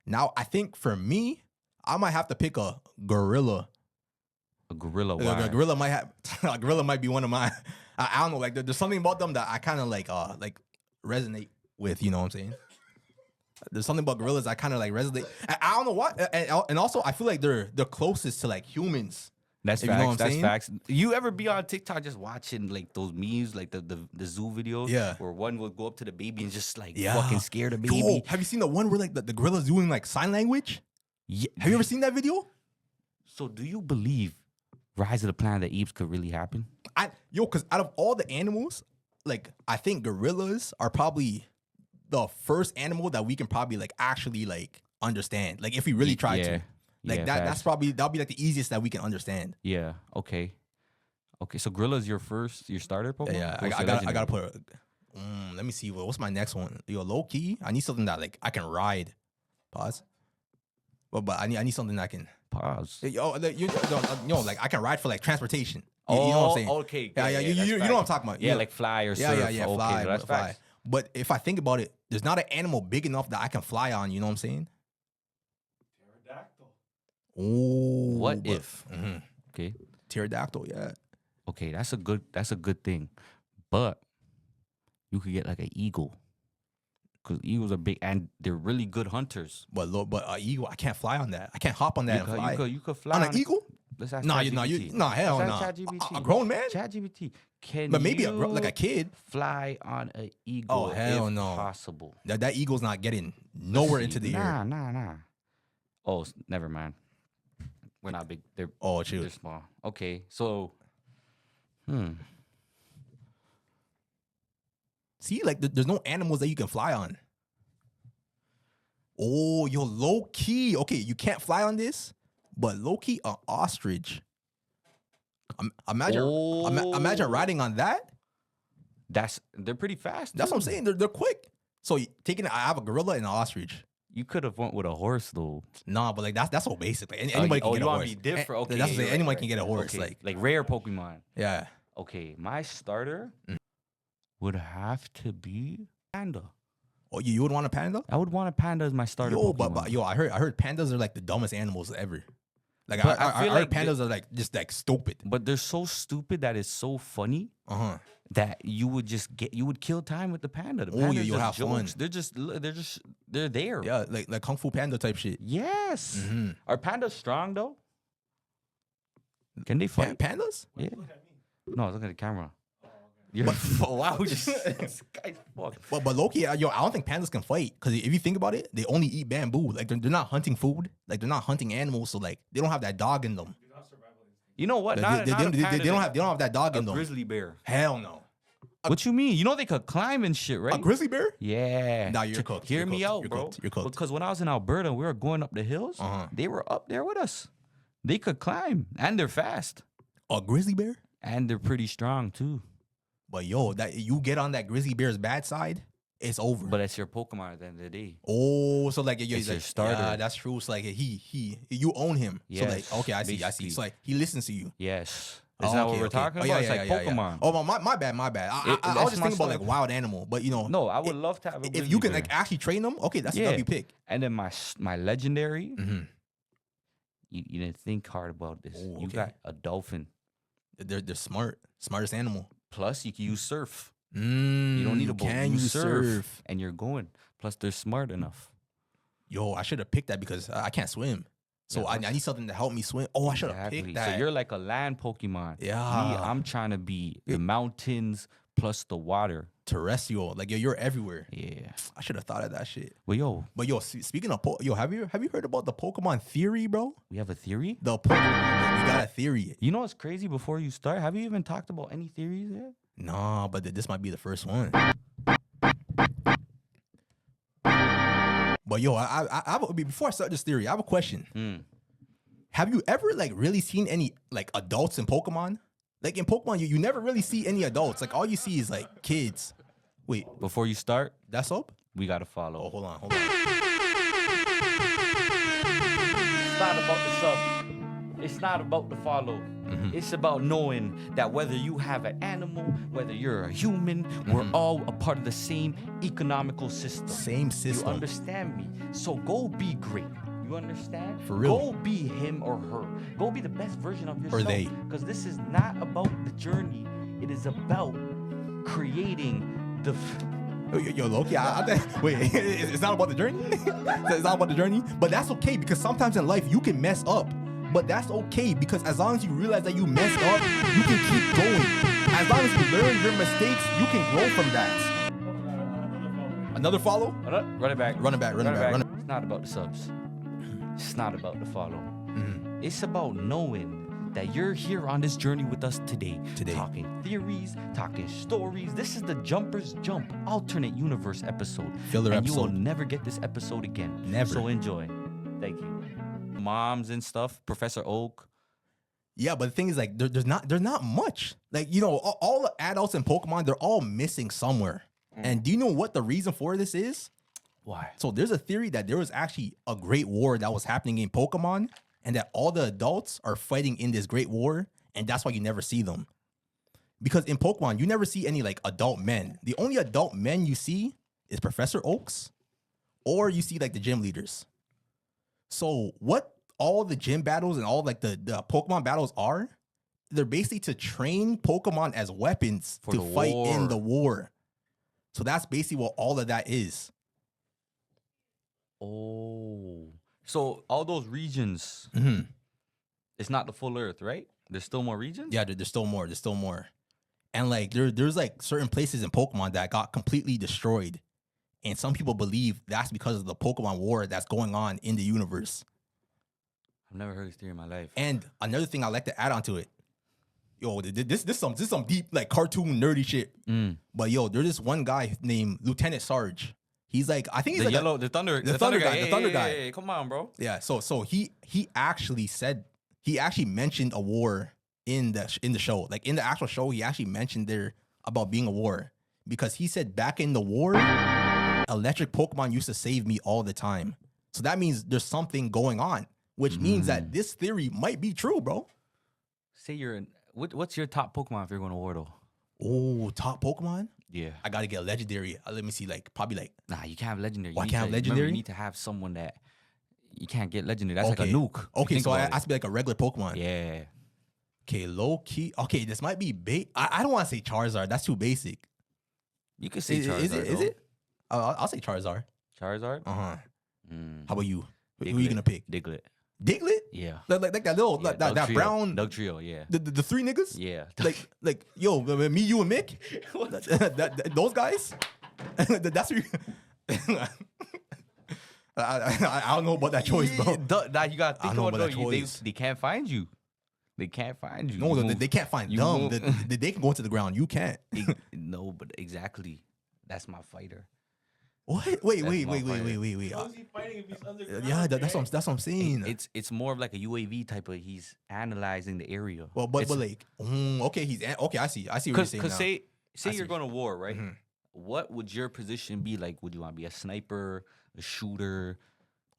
Now I think for me, I might have to pick a gorilla. A gorilla. A Why? gorilla might have a gorilla might be one of my. I don't know. Like there's something about them that I kind of like resonate with. You know what I'm saying? There's something about gorillas I kind of like resonate. I don't know what. And also I feel like they're the closest to like humans. That's If you know facts. what I'm That's saying? facts. You ever be on TikTok just watching like those memes, like the zoo videos? Yeah. Where one will go up to the baby and just like Yeah. fucking scare the baby. Yo, have you seen the one where like the gorilla's doing like sign language? Yeah. Have you ever seen that video? So do you believe Rise of the Planet of the Apes could really happen? Because out of all the animals, like I think gorillas are probably the first animal that we can probably like actually like understand. Like if we really try to. Like Yeah, that's facts. probably that'll be like the easiest that we can understand. Yeah. Okay. Okay. So gorilla's your starter Pokemon? Yeah, What's I your gotta legendary? put. Let me see. What's my next one? Yo, low key. I need something that like I can ride. Pause. But I need something that I can. Pause. Yo, like, like I can ride for like transportation. You know what I'm saying? Okay. Yeah, you that's know what I'm talking about. Yeah, like fly or surf. Yeah, Okay, fly, that's fly. facts. But if I think about it, there's not an animal big enough that I can fly on. You know what I'm saying? Oh, What if? Mhm. Okay. Pterodactyl? Yeah. Okay, that's a good thing. But you could get like an eagle. Because eagles are big and they're really good hunters. But eagle, I can't fly on that. I can't hop on that and fly. You could fly on on an eagle? Let's ask Nah, ChatGPT. hell Let's no. ask ChatGPT. A grown man? ChatGPT. Can But maybe you like a kid. fly on an eagle? Oh, hell if no. possible. That eagle's not getting nowhere Let's into see. the air. Nah. Oh, never mind. We're not big. They're Oh, shoot. they're small. Okay, so See, like there's no animals that you can fly on. Oh, yo, low key. Okay, you can't fly on this, but low key, an ostrich. Imagine riding on that. they're pretty fast. That's what I'm too. saying. They're quick. So I have a gorilla and an ostrich. You could have went with a horse though. Nah, but like that's so basic. Like anybody can get you a want horse. to be different? Okay, That's what I'm saying. you're Anyone right, can get a right. horse. Okay, Like rare Pokemon. yeah. Okay, my starter would have to be panda. Oh, you would want a panda? I would want a panda as my starter. Yo, Pokemon. but yo, I heard pandas are like the dumbest animals ever. Like But I I feel heard like pandas are like just like stupid. But they're so stupid that it's so funny Uh-huh. that you would kill time with the panda. The Oh, yeah, panda's you'll just have fun. jokes. They're there. Yeah, like Kung Fu Panda type shit. Yes. Mhm. Are pandas strong though? Can they fight? Pandas? Yeah. No, look at the camera. You're wow, just this guy's fucked. But Loki, yo, I don't think pandas can fight because if you think about it, they only eat bamboo. Like they're not hunting food. Like they're not hunting animals, so like they don't have that dog in them. You know what? Like, they don't have that dog a in them. grizzly bear. Hell no. What you mean? You know they could climb and shit, right? A grizzly bear? Yeah. Nah, you're cooked. Hear You're me cooked. out, You're bro. cooked. You're cooked. Because when I was in Alberta, we were going up the hills. They were up there with us. They could climb, and they're fast, A grizzly bear? and they're pretty strong too. But yo, that you get on that grizzly bear's bad side, it's over. But it's your Pokemon at the end of the day. Oh, so like It's your like, starter. Yeah, that's true. So like you own him. So like Yes, okay, I see. basically. So like he listens to you. Yes. Oh, Is that okay, what we're okay. talking Oh, about? yeah, It's yeah, like yeah, yeah. Pokemon. Oh, my bad. I was that's just my thinking about like starter. wild animal, but you know, No, I would love to have a if grizzly you can bear. like actually train them, okay, that's Yeah. a W pick. And then my legendary, Mhm. you didn't think hard about this. Oh, You okay. got a dolphin. They're smartest animal. Plus, you can use surf. Mm, You don't need a boat. Can you you surf, and you're going. Plus, they're smart enough. Yo, I should have picked that because I can't swim. So Yeah, I need something to help me swim. Oh, I should have Exactly. picked that. So you're like a land Pokemon. Yeah. Me, I'm trying to be the mountains. plus the water. Terrestrial, like you're everywhere. Yeah. I should have thought of that shit. But yo, Speaking of have you heard about the Pokemon theory, bro? we have a theory. The Pokemon, we got a theory. You know what's crazy? Before you start, have you even talked about any theories yet? Nah, but this might be the first one. But yo, before I start this theory, I have a question. Have you ever like really seen any like adults in Pokemon? Like in Pokemon, you never really see any adults. Like all you see is like kids. Wait, Before you start, that's up? we gotta follow. Oh, hold on. It's not about the sub. It's not about the follow. It's about knowing that whether you have an animal, whether you're a human, we're all a part of the same economical system. Same system. You understand me? So go be great. You understand? For real. Go be him or her. Go be the best version of yourself. Or they. Because this is not about the journey. It is about creating the... Yo, Loki, wait, it's not about the journey? It's not about the journey? But that's okay because sometimes in life you can mess up. But that's okay because as long as you realize that you messed up, you can keep going. As long as you learn your mistakes, you can grow from that. Another follow? Run it back. Run it back. It's not about the subs. It's not about the follow. It's about knowing that you're here on this journey with us today. Talking theories, talking stories. This is the Jumpers Jump alternate universe episode. Filler and episode. you will never get this episode again. Never. So enjoy. Thank you. Moms and stuff, Professor Oak. Yeah, but the thing is, like, there's not much. Like, you know, all the adults in Pokemon, they're all missing somewhere. And do you know what the reason for this is? Why? So there's a theory that there was actually a great war that was happening in Pokemon, and that all the adults are fighting in this great war, and that's why you never see them. Because in Pokemon, you never see any like adult men. The only adult men you see is Professor Oaks, or you see like the gym leaders. So what all the gym battles and all like the Pokemon battles are, they're basically to train Pokemon as weapons to fight in the war. So that's basically what all of that is. Oh. So all those regions, it's not the full Earth, right? There's still more regions? Yeah, there's still more. There's still more. And like there's like certain places in Pokemon that got completely destroyed. And some people believe that's because of the Pokemon war that's going on in the universe. I've never heard this theory in my life. And another thing I like to add onto it. Yo, this some deep like cartoon nerdy shit. But yo, there's this one guy named Lieutenant Sarge. He's like, I think he's the thunder guy. Hey, come on, bro. Yeah, so he actually mentioned a war in the show. Like in the actual show, he actually mentioned there about being a war. Because he said back in the war, electric Pokemon used to save me all the time. So that means there's something going on, which means that this theory might be true, bro. Say what's your top Pokemon if you're going to war though? Oh, top Pokemon? Yeah. I gotta get a legendary. Let me see, probably. Nah, you can't have legendary. Why can't have legendary? You need to have someone that you can't get legendary. That's like a nuke. Okay, so it has to be like a regular Pokemon. Yeah. Okay, low key. Okay, this might be I don't want to say Charizard. That's too basic. You could say Charizard. Is it? I'll say Charizard. Charizard? How about you? Diglett. Who are you gonna pick? Diglett. Diglett? Yeah. Like that little that trio. brown Doug Trio, yeah. The three niggas? Yeah. Like yo, me, you, and Mick? Those guys? That's what you I don't know about that choice, bro. Nah, you gotta think about choice. They can't find you. They can't find you. No, they can't find them. They can go into the ground. You can't. No, but exactly. That's my fighter. What? Wait. How is he fighting if he's underground? Yeah, that's what I'm saying. It's more of like a UAV type of. He's analyzing the area. Well, but like, okay, okay. I see what you're saying now. Because say you're going to war, right? What would your position be like? Would you want to be a sniper, a shooter?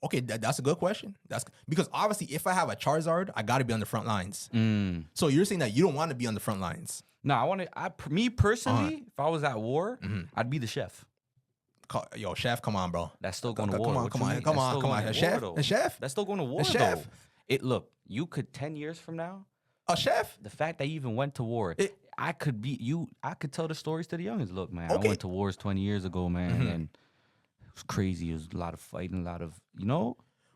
Okay, that's a good question. That's because obviously, if I have a Charizard, I got to be on the front lines. So you're saying that you don't want to be on the front lines? No, I want to. Me personally, if I was at war, I'd be the chef. Yo, chef, come on, bro. That's still going to war. Come on, chef. A chef? That's still going to war, chef? though. Look, you could 10 years from now. A chef? The fact that you even went to war, I could be you. I could tell the stories to the youngins. Look, man, Okay. I went to wars 20 years ago, man, and it was crazy. It was a lot of fighting, a lot of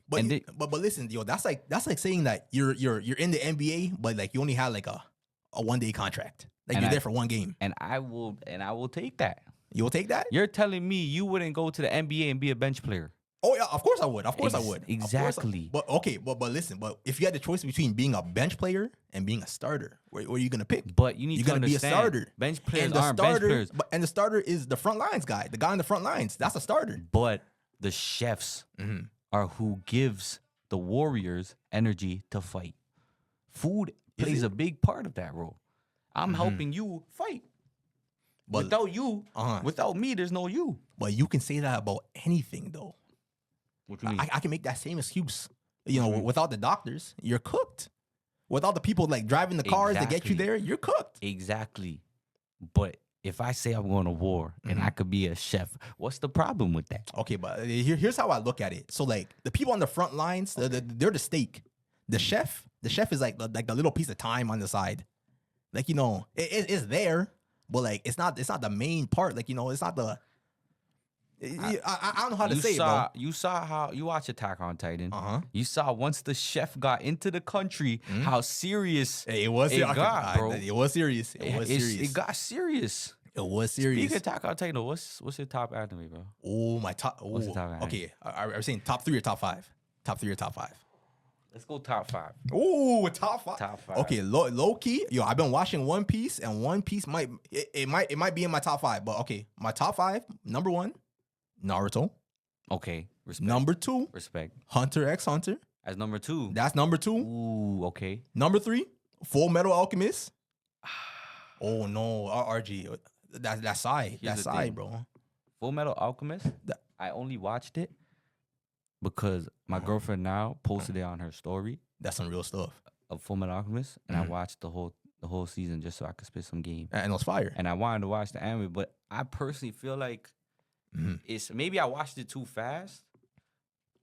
But but listen, yo, that's like saying that you're in the NBA, but like you only had like a a 1 day contract. Like And you're there for one game. And I will take that. You will take that? You're telling me you wouldn't go to the NBA and be a bench player? Oh yeah, of course I would. Of course I would. Exactly. But okay, but listen, but if you had the choice between being a bench player and being a starter, where are you gonna pick? But you need You're to gonna be a understand, starter. bench players And the aren't starter, bench players. and the starter is the front lines guy, the guy in the front lines. That's a starter. But the chefs are who gives the warriors energy to fight. Food plays a big part of that role. I'm helping you fight. But Without you, without me, there's no you. But you can say that about anything, though. What you mean? I can make that same excuse. You know, without the doctors, you're cooked. Without the people like driving the cars to get you there, you're cooked. Exactly. But if I say I'm going to war and I could be a chef, what's the problem with that? Okay, but here's how I look at it. So like the people on the front lines, they're the steak. The chef is like the little piece of time on the side. Like, you know, it's there, but like it's not the main part. Like, you know, it's not the. I don't know how to say it, bro. You saw how you watch Attack on Titan. You saw once the chef got into the country, how serious it was. It got, bro. It was serious. It was serious. It got serious. It was serious. Speaking of Attack on Titan, what's your top anime, bro? Oh, my top. What's your top anime? Okay, are we saying top 3 or top 5? Top 3 or top 5? Let's go top 5. Oh, top 5. Top 5. Okay, low key. Yo, I've been watching One Piece, and One Piece might be in my top 5. But okay, my top 5. Number 1, Naruto. Okay, respect. Number 2, Respect. Hunter x Hunter. As number 2. That's number 2. Ooh, okay. Number 3, Full Metal Alchemist. Oh no, RG. That's Sai. Here's That's the Sai, thing. bro. Full Metal Alchemist. I only watched it because my girlfriend now posted it on her story That's some real stuff. of Full Metal Alchemist, and I watched the whole season just so I could spit some game. And it was fire. And I wanted to watch the anime, but I personally feel like it's maybe I watched it too fast.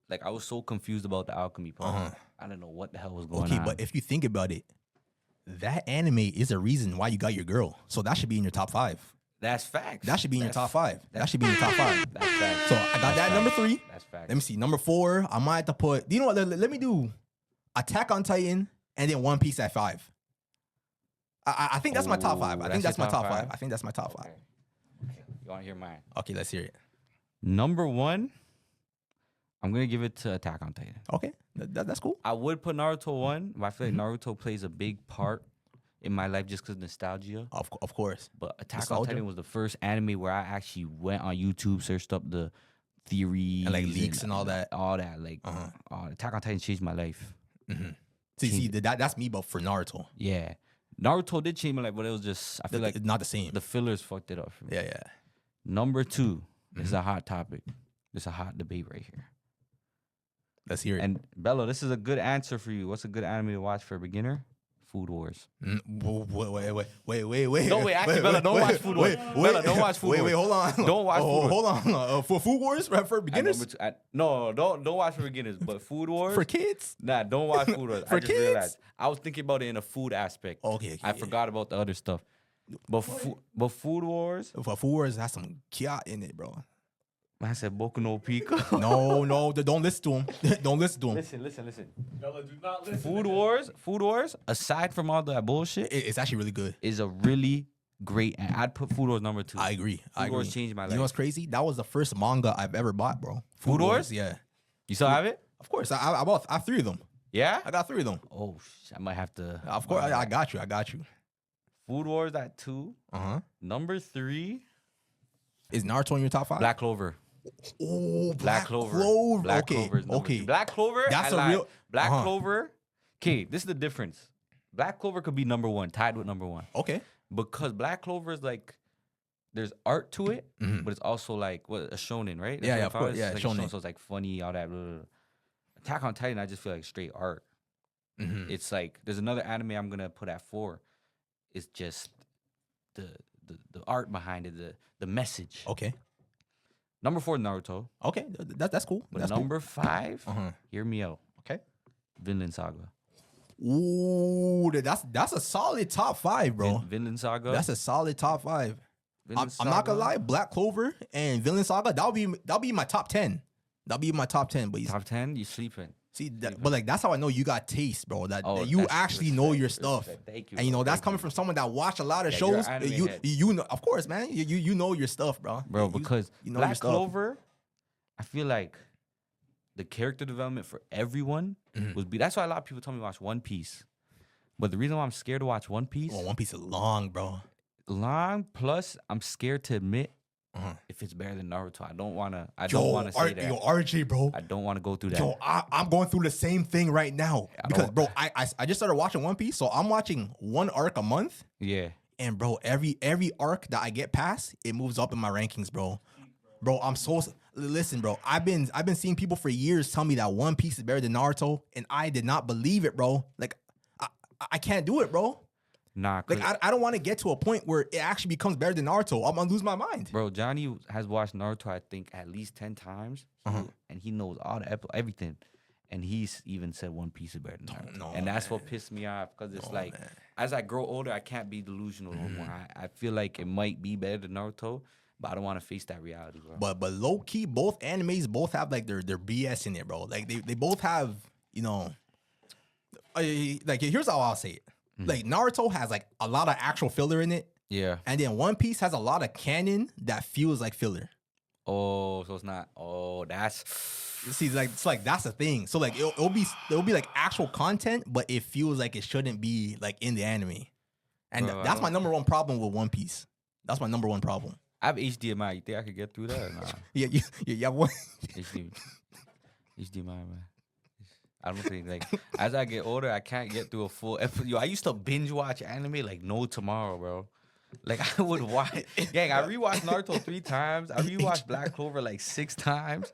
Like I was so confused about the alchemy part. I don't know what the hell was going on. Okay, but if you think about it, that anime is a reason why you got your girl. So that should be in your top 5. That's facts. That should be in your top 5. That should be in your top 5. That's facts. So I got that number 3. That's facts. Let me see. Number 4, I might have to put. Do you know what? Let me do Attack on Titan and then One Piece at 5. I think that's my top 5. I think that's my top 5. I think that's my top 5. Okay. You want to hear mine? Okay, let's hear it. Number 1, I'm gonna give it to Attack on Titan. Okay, that's cool. I would put Naruto 1, but I feel like Naruto plays a big part in my life just because nostalgia. Of course. But Attack on Nostalgia. Titan was the first anime where I actually went on YouTube, searched up the theories And like leaks and all that. All that. Like, Attack on Titan changed my life. See, that's me, but for Naruto. Yeah. Naruto did change my life, but it was just, I feel like Not the same. the fillers fucked it up for me. Yeah. Number 2, this is a hot topic. This is a hot debate right here. Let's hear it. And Bello, this is a good answer for you. What's a good anime to watch for a beginner? Food Wars. Wait. No, wait, actually, Bella, don't watch Food Wars. Bella, don't watch Food Wars. Wait, hold on. Don't watch Food Wars. Hold on. For Food Wars, for beginners? No, don't watch for beginners. But Food Wars For kids? Nah, don't watch Food Wars. For I just kids? realized I was thinking about it in a food aspect. Okay, I forgot about the other stuff. But Food Wars, For Food Wars, has some kya in it, bro. I said Boku no Pico. No, don't listen to him. Don't listen to him. Listen. Bella, do not listen. Food Wars, aside from all that bullshit, It's actually really good. is a really great. And I'd put Food Wars number 2. I agree. Food Wars changed my life. You know what's crazy? That was the first manga I've ever bought, bro. Food Wars? Yeah. You still have it? Of course. I bought 3 of them. Yeah. I got 3 of them. Oh, I might have to. Of course. I got you. Food Wars at 2. Number 3, Is Naruto in your top 5? Black Clover. Oh, Black Clover. Black Okay. Clover is number Okay. 3. Black Clover. That's I a lied. real- Black Clover. Okay, this is the difference. Black Clover could be number 1, tied with number 1, Okay. because Black Clover is like, there's art to it, but it's also like a shonen, right? That's Yeah, what of I call course. it? Yeah, It's like shonen. So it's like funny, all that. Blah, blah, blah. Attack on Titan, I just feel like straight art. It's like there's another anime I'm gonna put at 4. It's just the art behind it, the message. Okay. Number 4, Naruto. Okay. That's cool. But That's number 5, Uh-huh. hear me out. Okay. Vinland Saga. Ooh, that's a solid top 5, bro. Vinland Saga. That's a solid top 5. Vinland I'm not gonna Saga. lie, Black Clover and Vinland Saga, that'll be my top 10. That'll be my top 10. But Top 10, you sleeping. See, but like that's how I know you got taste, bro. That you that's actually know your respect, stuff. Thank you, And you bro. know that's Thank coming you. from someone that watched a lot of you're an shows. anime head. You know, of course, man. You know your stuff, bro. Bro, because you know your Black stuff. Clover, I feel like the character development for everyone that's why a lot of people tell me to watch One Piece. But the reason why I'm scared to watch One Piece, Well, One Piece is long, bro. plus I'm scared to admit if it's better than Naruto. I don't wanna say that. Yo, RJ, bro. I don't want to go through that. Yo, I'm going through the same thing right now because, bro, I just started watching One Piece, so I'm watching one arc a month. Yeah. And bro, every arc that I get past, it moves up in my rankings, bro. Bro, listen, bro. I've been seeing people for years tell me that One Piece is better than Naruto, and I did not believe it, bro. Like, I can't do it, bro. Nah, like I don't want to get to a point where it actually becomes better than Naruto. I'm gonna lose my mind. Bro, Johnny has watched Naruto, I think, at least 10 times, and he knows all the everything. And he's even said One Piece is better than Naruto. And that's what pissed me off because it's as I grow older, I can't be delusional no more. I feel like it might be better than Naruto, but I don't want to face that reality, bro. But low key, both animes both have like their BS in it, bro. Like they both have, you know, like here's how I'll say it. Like Naruto has like a lot of actual filler in it. Yeah. And then One Piece has a lot of canon that feels like filler. Oh, so it's not. Oh, that's. See, like it's like that's the thing. So like it'll be like actual content, but it feels like it shouldn't be like in the anime. And Bro, that's my number one problem with One Piece. That's my number one problem. I have HDMI. You think I could get through that? Or nah? Yeah. What? HDMI, man. I don't think like as I get older, I can't get through a full episode. Yo, I used to binge watch anime like no tomorrow, bro. Like I would watch. Gang, I rewatched Naruto 3 times. I rewatched Black Clover like 6 times.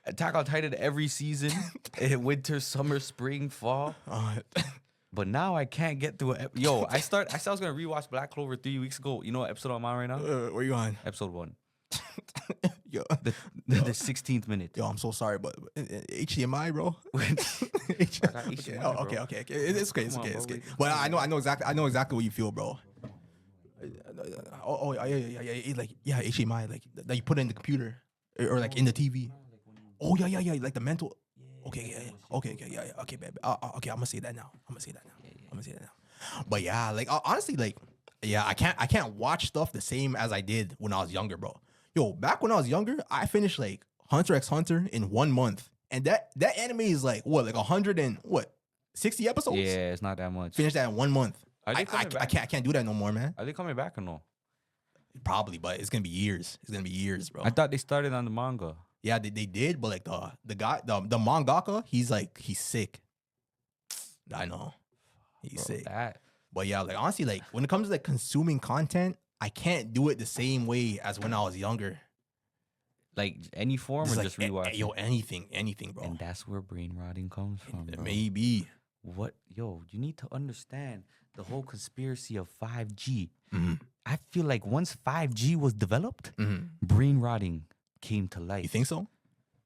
Attack on Titan every season, winter, summer, spring, fall. But now I can't get through it. Yo, I said I was gonna rewatch Black Clover 3 weeks ago. You know what episode I'm on right now? Where you on? Episode 1. Yo, the 16th minute. Yo, I'm so sorry, but HDMI, bro. Okay. It's okay. It's okay. But I know exactly what you feel, bro. Yeah, HDMI, like that you put it in the computer or like in the TV. Oh yeah, like the mental. Okay, okay, baby. Okay, I'm gonna say that now. But yeah, like honestly, like yeah, I can't watch stuff the same as I did when I was younger, bro. Yo, back when I was younger, I finished like Hunter x Hunter in 1 month, and that anime is like what, like 60 episodes? Yeah, it's not that much. Finish that in 1 month. Are they coming back? I can't do that no more, man. Are they coming back or no? Probably, but it's gonna be years. It's gonna be years, bro. I thought they started on the manga. Yeah, they did, but like the guy, the mangaka, he's sick. I know, he's sick. But yeah, like honestly, like when it comes to like consuming content, I can't do it the same way as when I was younger. Like any form or just rewatch? Yo, anything, bro. And that's where brain rotting comes from, bro. Maybe. What? Yo, you need to understand the whole conspiracy of 5G. Mm-hmm. I feel like once 5G was developed, brain rotting came to life. You think so?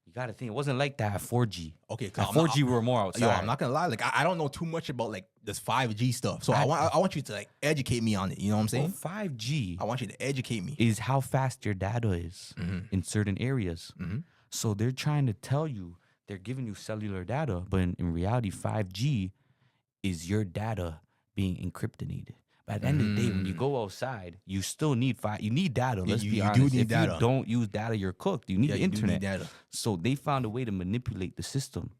You got to think. It wasn't like that at 4G. Okay. At 4G, we were more outside. Yo, I'm not going to lie. Like, I don't know too much about, like, this 5G stuff. So I want you to, like, educate me on it. You know what I'm saying? Well, 5G. I want you to educate me. Is how fast your data is in certain areas. So they're trying to tell you, they're giving you cellular data, but in reality, 5G is your data being encrypted. But at the end of the day, when you go outside, you still need you need data. Let's be honest. You do need if data. you don't use data, you're cooked. You need the internet. You need data. So they found a way to manipulate the system.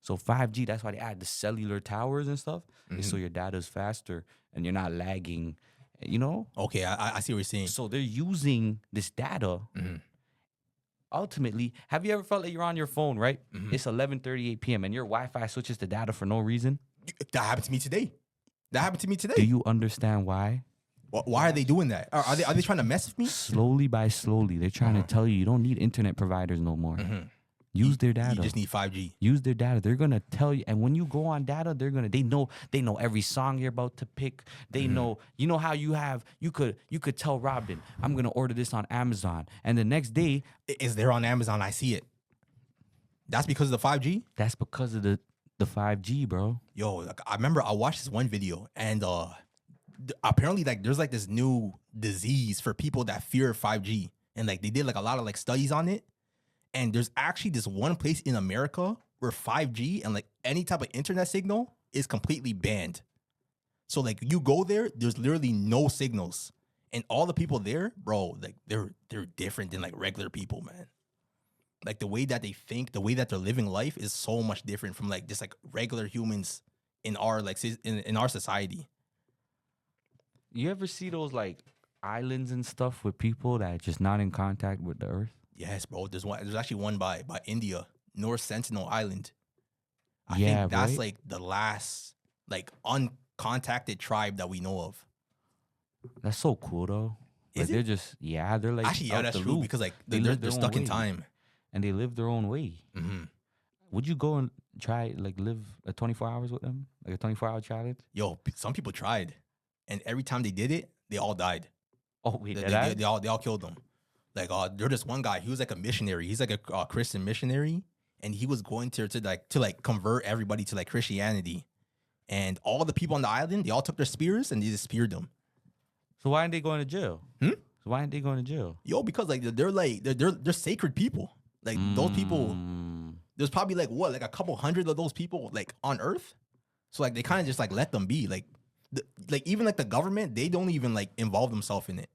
So 5G, that's why they add the cellular towers and stuff, is so your data is faster and you're not lagging. You know? Okay, I see what you're saying. So they're using this data. Ultimately, have you ever felt like you're on your phone, right? It's 11:38 p.m. and your Wi-Fi switches to data for no reason? That happened to me today. Do you understand why? Why are they doing that? Are they trying to mess with me? Slowly by slowly, they're trying to tell you don't need internet providers no more. Use their data. You just need 5G. Use their data. They're gonna tell you, and when you go on data, they know every song you're about to pick. They know, you know how you could tell Robin, I'm gonna order this on Amazon, and the next day is there on Amazon. I see it. That's because of the 5G. That's because of the 5G, bro. Yo, like, I remember I watched this one video, and apparently like there's like this new disease for people that fear 5G, and like they did like a lot of like studies on it. And there's actually this one place in America where 5G and like any type of internet signal is completely banned. So like you go there, there's literally no signals. And all the people there, bro, like they're different than like regular people, man. Like the way that they think, the way that they're living life is so much different from like just like regular humans in our like in our society. You ever see those like islands and stuff with people that are just not in contact with the earth? Yes, bro. There's actually one by India, North Sentinel Island. I Yeah, think that's right? like the last like uncontacted tribe that we know of. That's so cool though. Is Like they're just they're like Actually, yeah, out that's the true loop. because like They they're live their own stuck in way. time. And they live their own way. Mm-hmm. Would you go and try like live a 24 hours with them, like a 24-hour challenge? Yo, some people tried, and every time they did it, they all died. Oh wait, They all killed them. Like there's this one guy. He was like a missionary. He's like a Christian missionary, and he was going to convert everybody to like Christianity. And all the people on the island, they all took their spears and they just speared them. So why aren't they going to jail? Hmm? So why aren't they going to jail? Yo, because like they're sacred people. Like those people, there's probably like a couple hundred of those people like on Earth. So like they kind of just like let them be. Like even like the government, they don't even like involve themselves in it.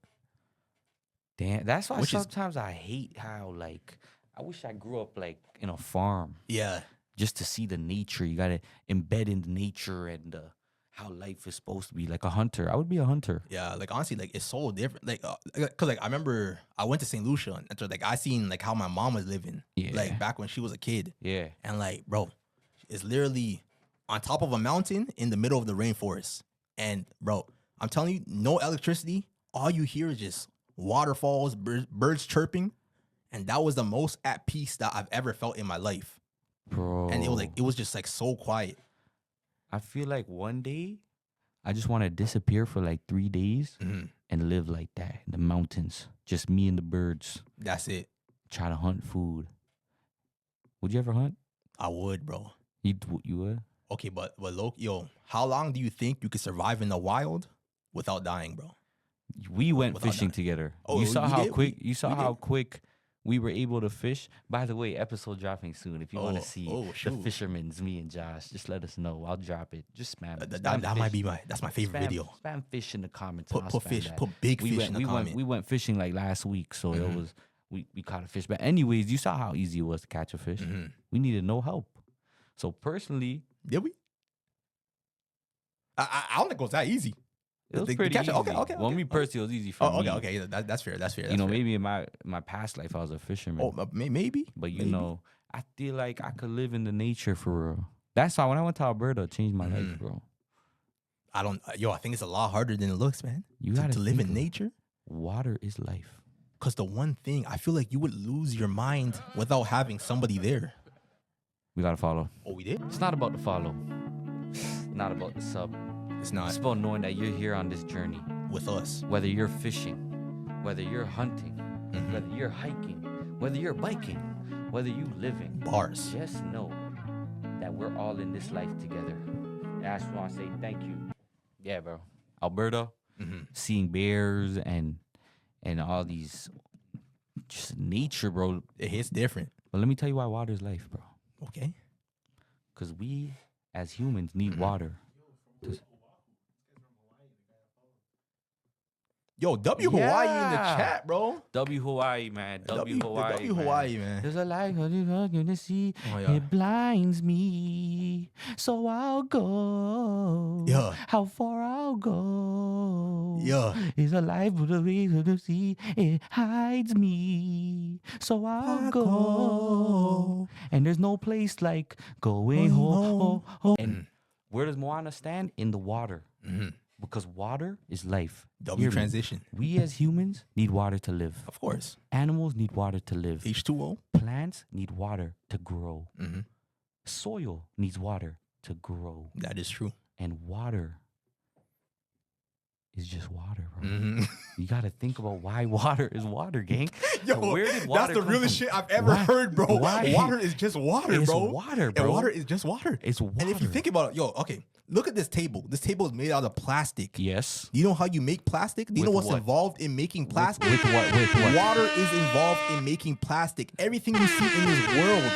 Damn, that's why Which is- sometimes I hate how like I wish I grew up like in a farm Yeah. just to see the nature. You gotta embed in the nature and how life is supposed to be. Like a hunter, I would be a hunter. Yeah, like honestly, like it's so different. Like, cause like I remember I went to St. Lucia, and so like I seen like how my mom was living, Yeah. like back when she was a kid, Yeah, and like bro, it's literally on top of a mountain in the middle of the rainforest, and bro, I'm telling you, no electricity. All you hear is just waterfalls, birds chirping, and that was the most at peace that I've ever felt in my life. bro. And it was just like so quiet. I feel like one day I just want to disappear for like 3 days and live like that in the mountains. Just me and the birds. That's it. Try to hunt food. Would you ever hunt? I would, bro. You would? Okay, but yo, how long do you think you could survive in the wild without dying, bro? We went Without fishing dying. together. Oh, You saw we how did? quick. We- You saw we how did? quick we were able to fish. By the way, episode dropping soon. If you want Oh, to see the shoot. fishermen's, me and Josh, just let us know. I'll drop it. Just spam it. That might be that's my favorite video. Spam fish in the comments. and I'll Put spam fish, that. put big we fish went, in the we comment. Went, we went fishing like last week, so it was we caught a fish. But anyways, you saw how easy it was to catch a fish. We needed no help. So personally, Did we? I don't think it was that easy. it was The pretty catch- easy. okay, Well, me personally, it was easy for me. Okay. Yeah, that's fair. That's fair. You know, fair. maybe in my past life I was a fisherman. Oh, maybe. But you maybe. know, I feel like I could live in the nature for real. That's why when I went to Alberta, it changed my life, bro. I think it's a lot harder than it looks, man. You to, gotta to live think in of it. nature. Water is life. Cause the one thing I feel like you would lose your mind without having somebody there. We gotta follow. Oh, we did? It's not about the follow. Not about the sub. It's not It's about knowing that you're here on this journey. with us. Whether you're fishing, whether you're hunting, Mm-hmm. whether you're hiking, whether you're biking, whether you living. Bars. Just know that we're all in this life together. And I just want to say thank you. Yeah, bro. Alberta, seeing bears and all these just nature, bro. It hits different. But let me tell you why water is life, bro. Okay. Because we as humans need water. Yo, W Hawaii in the Yeah. chat, bro. W Hawaii, man. W Hawaii. W man. Hawaii, man. There's a light in the sea. Oh, yeah. It blinds me, so I'll go. Yeah. How far I'll go. Yeah. It's a light of the waves of the sea. It hides me, so I'll go. And there's no place like going home. And where does Moana stand? In the water. Because water is life. W Hear me. transition. We as humans need water to live. Of course. Animals need water to live. H2O. Plants need water to grow. Mm-hmm. Soil needs water to grow. That is true. And water is just water, bro. Mm-hmm. You got to think about why water is water, gang. Yo, Where did water that's the come realest from? shit I've ever Why- heard, bro. why? Water is just water, It's bro. water, bro. And water is just water. It's water. And if you think about it, yo, okay, look at this table. This table is made out of plastic. Yes. Do you know how you make plastic? Do you know With what's what? involved in making plastic? With what? With what? Water is involved in making plastic. Everything you see in this world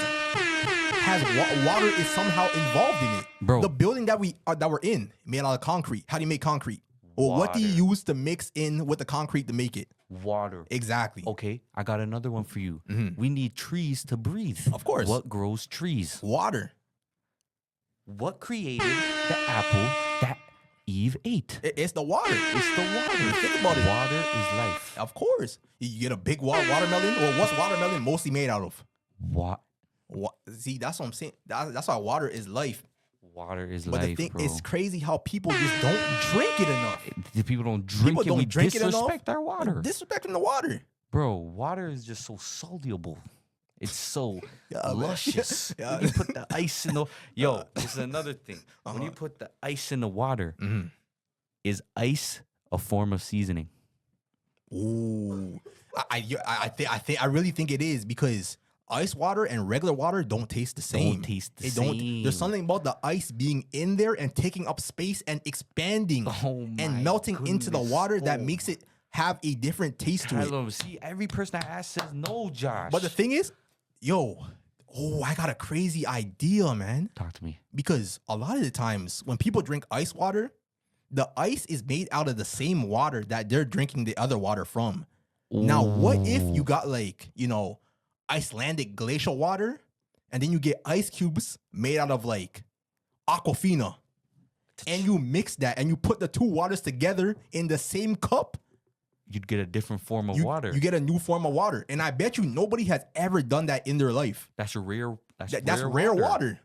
water is somehow involved in it. Bro. The building that we're in made out of concrete. How do you make concrete? Or what do you use to mix in with the concrete to make it? Water. Exactly. Okay, I got another one for you. We need trees to breathe. Of course. What grows trees? Water. What created the apple that Eve ate? It's the water. It's the water. Think about it. Water is life. Of course. You get a big watermelon, or what's watermelon mostly made out of? What? See, that's what I'm saying. That's why water is life. Water is But life, the thing, bro. it's crazy how people just don't drink it enough. The people don't drink People it. don't We drink it enough. disrespect our water. Disrespecting the water. Bro, water is just so soluble. It's so Yeah, man. luscious. Yeah. When you put the ice in the this is another thing. When you put the ice in the water, is ice a form of seasoning? Ooh, I really think it is, because ice water and regular water don't taste the same. There's something about the ice being in there and taking up space and expanding and melting into the water that makes it have a different taste to it. See, every person I ask says no, Josh. But the thing is, I got a crazy idea, man. Talk to me. Because a lot of the times when people drink ice water, the ice is made out of the same water that they're drinking the other water from. Now, what if you got Icelandic glacial water, and then you get ice cubes made out of Aquafina, and you mix that and you put the two waters together in the same cup? You'd get a different form of water. You get a new form of water. And I bet you nobody has ever done that in their life. That's rare. That's rare water.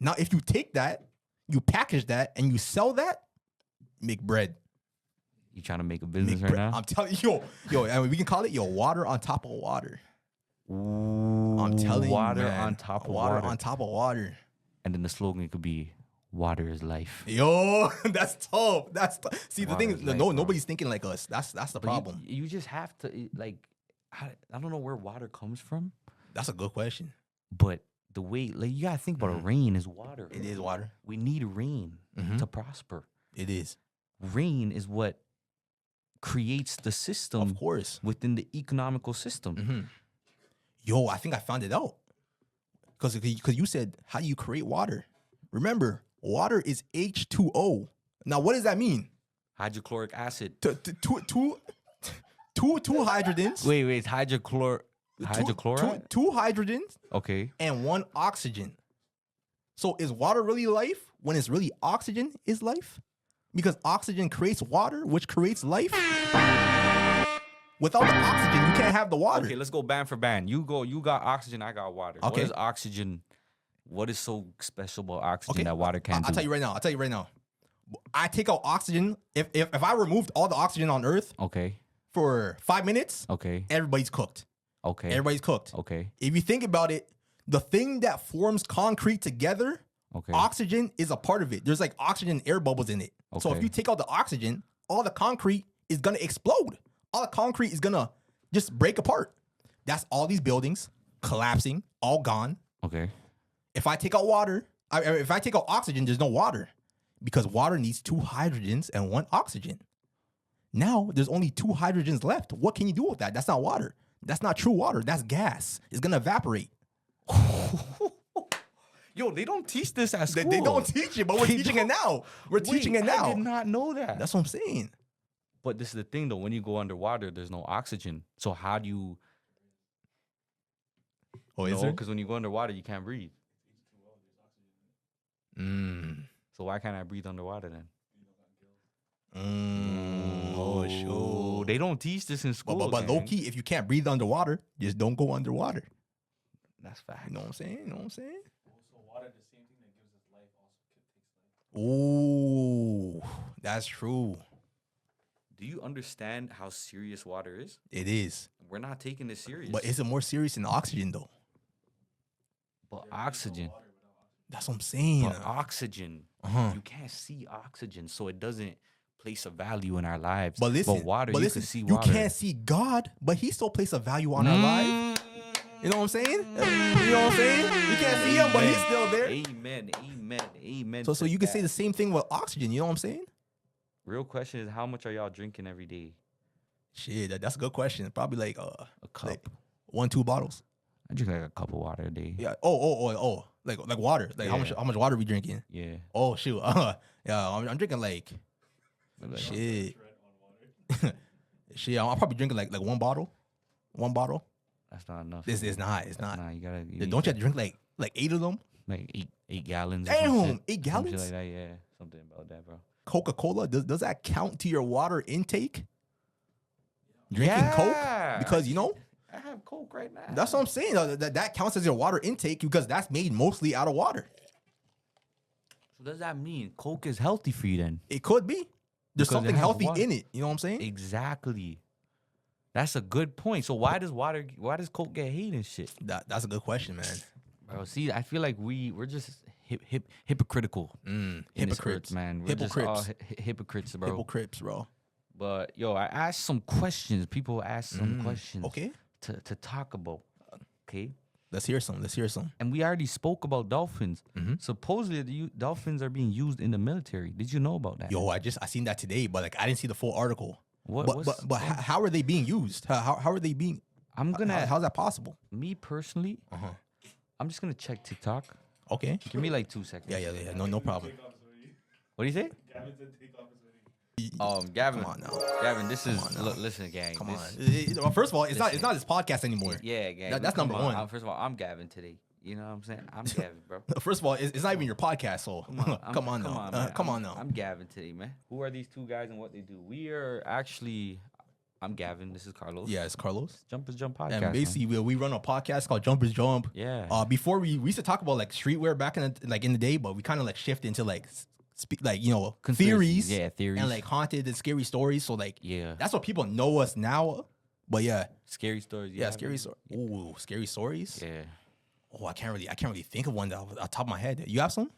Now, if you take that, you package that, and you sell that, make bread. You trying to make a business right now? I'm telling you, I mean, we can call it water on top of water. Ooh, I'm telling water you, man. on top of water. Water on top of water. And then the slogan could be, water is life. Yo, that's tough. See, the thing is, life, nobody's thinking like us. That's the problem. You just have to, I don't know where water comes from. That's a good question. But the way, you gotta think about it. Rain is water. It is water. We need rain to prosper. It is. Rain is what creates the system, Of course. within the economical system. Yo, I think I found it out. Because you said, how do you create water? Remember, water is H2O. Now, what does that mean? Hydrochloric acid. Two hydrogens. Wait, it's hydrochloride? Two hydrogens Okay. and one oxygen. So is water really life when it's really oxygen is life? Because oxygen creates water, which creates life. Without the oxygen, you can't have the water. Okay, let's go band for band. You got oxygen, I got water. Okay. What is oxygen? What is so special about oxygen that water can't do? I'll tell you right now. I take out oxygen. If I removed all the oxygen on Earth Okay. for 5 minutes, Okay. everybody's cooked. Okay. Everybody's cooked. Okay. If you think about it, the thing that forms concrete together, Okay. oxygen is a part of it. There's oxygen air bubbles in it. So if Okay. you take out the oxygen, all the concrete is gonna explode. All the concrete is gonna just break apart. That's all these buildings collapsing, all gone. Okay. If I take out if I take out oxygen, there's no water, because water needs two hydrogens and one oxygen. Now there's only two hydrogens left. What can you do with that? That's not water. That's not true water. That's gas. It's gonna evaporate. Yo, they don't teach this at school. They don't teach it, but we're teaching it now. We're teaching it now. I did not know that. That's what I'm saying. But this is the thing, though. When you go underwater, there's no oxygen. So how do you? Oh, is there? Because when you go underwater, you can't breathe. So why can't I breathe underwater then? Oh, sure. They don't teach this in school. But low key, if you can't breathe underwater, just don't go underwater. That's fact. You know what I'm saying? So water, the same thing that gives us life, also takes life. Oh, that's true. Do you understand how serious water is? It is. We're not taking this serious. But is it more serious than oxygen, though? But oxygen. That's what I'm saying. But oxygen. You can't see oxygen, so it doesn't place a value in our lives. But listen, water, you can see you water. can't see God, but He still places a value on our life. You know what I'm saying? You know what I'm saying? You can't see Him, but He's still there. Amen. So you can say the same thing with oxygen. You know what I'm saying? Real question is, how much are y'all drinking every day? Shit, that's a good question. Probably a cup. 1-2 bottles. I drink a cup of water a day. Yeah. Oh. Like water. Like Yeah. how much water we drinking? Yeah. Oh shoot. Yeah, I'm drinking like shit. Shit, I'm probably drinking like one bottle. One bottle. That's not enough. This is not. It's not. Nah, you gotta. Don't you have to drink like 8 of them? like eight gallons? or Damn, some shit. 8 Some shit gallons? like that. Yeah, something about that, bro. Coca-Cola, does that count to your water intake? Drinking Coke? Because I have Coke right now. that's what I'm saying. That counts as your water intake because that's made mostly out of water. So does that mean Coke is healthy for you then? It could be. There's Because it something has healthy water. in it. You know what I'm saying? Exactly. That's a good point. So why does Coke get hate and shit? That's a good question, man. Bro, see, I feel like we're just hypocritical. In this Hypocrites, earth, man. We're just all hypocrites, bro. Hypocrites, bro. But yo, I asked some questions. People asked some questions. Okay. To talk about. Okay. Let's hear some. And we already spoke about dolphins. Mm-hmm. Supposedly, dolphins are being used in the military. Did you know about that? Yo, I seen that today, but like I didn't see the full article. What? But how are they being used? How are they being? I'm gonna. How's that possible? Me personally, I'm just gonna check TikTok. Okay. Give me like 2 seconds. Yeah. No problem. What do you say? Gavin said take off his hoodie. Gavin. Come on now. Gavin, this is on now. look. Listen, gang. Come this- on. Well, first of all, it's Listen. not his podcast anymore. Yeah, gang. That's come number on. one. First of all, I'm Gavin today. You know what I'm saying? I'm Gavin, bro. First of all, it's not even your podcast, so come on now. man. Come on now. I'm Gavin today, man. Who are these two guys and what they do? We are actually. I'm Gavin. This is Carlos. Yeah, it's Carlos. Jumpers Jump podcast. And man. basically, we run a podcast called Jumpers Jump. Yeah. Before we used to talk about like streetwear back in the day, but we kind of like shift into like Conspiracies. theories. Yeah, theories. And like haunted and scary stories. So like Yeah. that's what people know us now. But yeah, Scary stories. yeah, scary stories. Ooh, scary stories. Yeah. Oh, I can't really think of one that off the top of my head. You have some?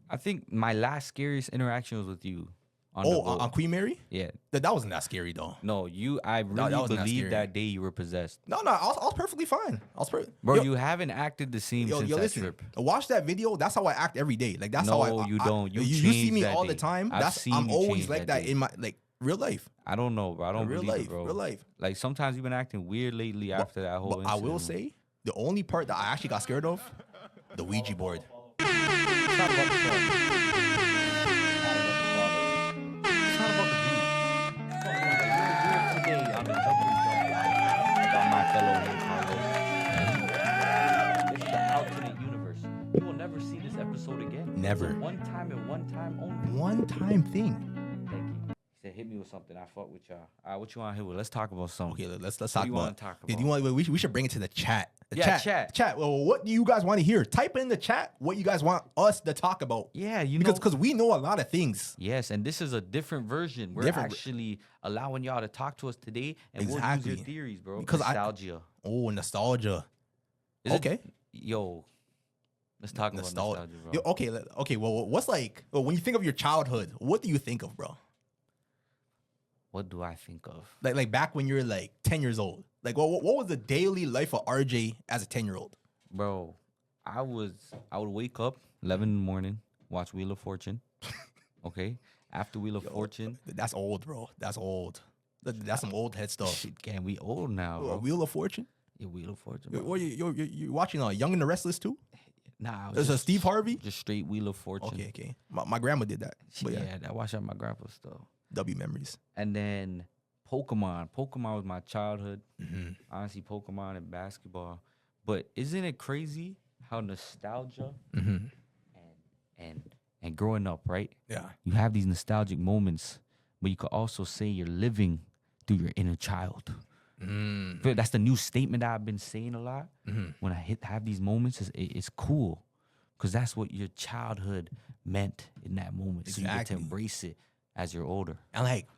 I think my last scariest interaction was with you. On the Oh, boat. on Queen Mary? Yeah. That wasn't that scary though. No, I really wasn't that believe scary. that day you were possessed. No, I was perfectly fine. Bro, Yo, you haven't acted the same since that listen. trip. Watch that video. That's how I act every day. Like that's how No, you don't. You see changed me that all the day. time. I've seen I'm you always change like that that day. in my like real life. I don't know, bro. I don't Real believe life, it, bro. real life. Like sometimes you've been acting weird lately after that whole But I will incident. say the only part that I actually got scared of, the Ouija board. It's not about the view. We're today on the Jumpers Jump podcast. Got my fellow here, Carlos. This is the alternate universe. You will never see this episode again. Never. It's a one time and one time only. One time thing. Thank you. He said, hit me with something. I fuck with y'all. All right, what you want to hit with? Let's talk about something. Okay, let's What talk do you about. wanna talk Did about? you want? We should bring it to the chat. The Yeah, chat. chat. Well, what do you guys want to hear? Type in the chat what you guys want us to talk about. Yeah, you know. Because we know a lot of things. Yes, and this is a different version. We're Different ver- actually allowing y'all to talk to us today, and we'll use Exactly. your theories, bro. Because nostalgia. Oh, nostalgia. Is it- Okay. Yo, let's talk about nostalgia, bro. Okay. Well, what's like when you think of your childhood? What do you think of, bro? What do I think of? Like back when you're like 10 years old. Like, what was the daily life of RJ as a 10-year-old? Bro, I would wake up 11 in the morning, watch Wheel of Fortune. Okay? After Wheel of Fortune. That's old, bro. That's old. That's some old head stuff. Shit, gang, we old now, bro. Wheel of Fortune? Yeah, Wheel of Fortune, bro. Or you're watching Young and the Restless too? Nah, There's a Steve Harvey? Just straight Wheel of Fortune. Okay. My grandma did that. But Yeah, I watched out my grandpa's stuff. W memories. And then Pokemon. Pokemon was my childhood. Mm-hmm. Honestly, Pokemon and basketball. But isn't it crazy how nostalgia Mm-hmm. and growing up, right? Yeah. You have these nostalgic moments, but you could also say you're living through your inner child. But that's the new statement that I've been saying a lot. When I have these moments, it's cool because that's what your childhood meant in that moment. So you get to Exactly. embrace it as you're older. And like,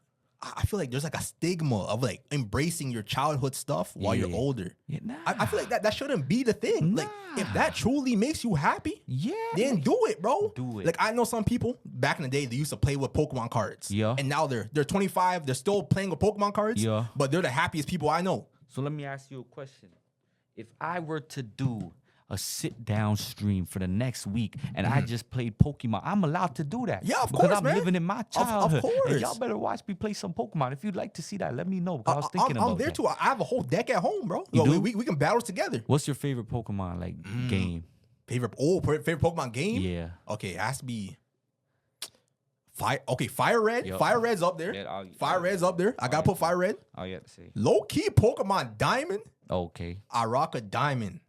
I feel like there's like a stigma of like embracing your childhood stuff while you're Yeah. older. Yeah, nah. I feel like that shouldn't be the thing. Like, if that truly makes you happy, Yeah. then do it, bro. Do it. Like, I know some people back in the day, they used to play with Pokemon cards. Yeah. And now they're 25, they're still playing with Pokemon cards. Yeah. But they're the happiest people I know. So let me ask you a question. If I were to do a sit-down stream for the next week and I just played Pokemon, I'm allowed to do that. Yeah, of because course, I'm man. living in my Of childhood. And course. y'all better watch me play some Pokemon. If you'd like to see that, let me know. 'Cause I was thinking I'm about there that. too. I have a whole deck at home, bro. You do? We can battle together. What's your favorite Pokemon game? Favorite Pokemon game? Yeah. Okay, it has to be Fire Red. Yup. Fire Red's up there. Yeah, Fire Red's up there. I gotta put Fire Red. All you have to say. Low key Pokemon Diamond. Okay. I rock a Diamond.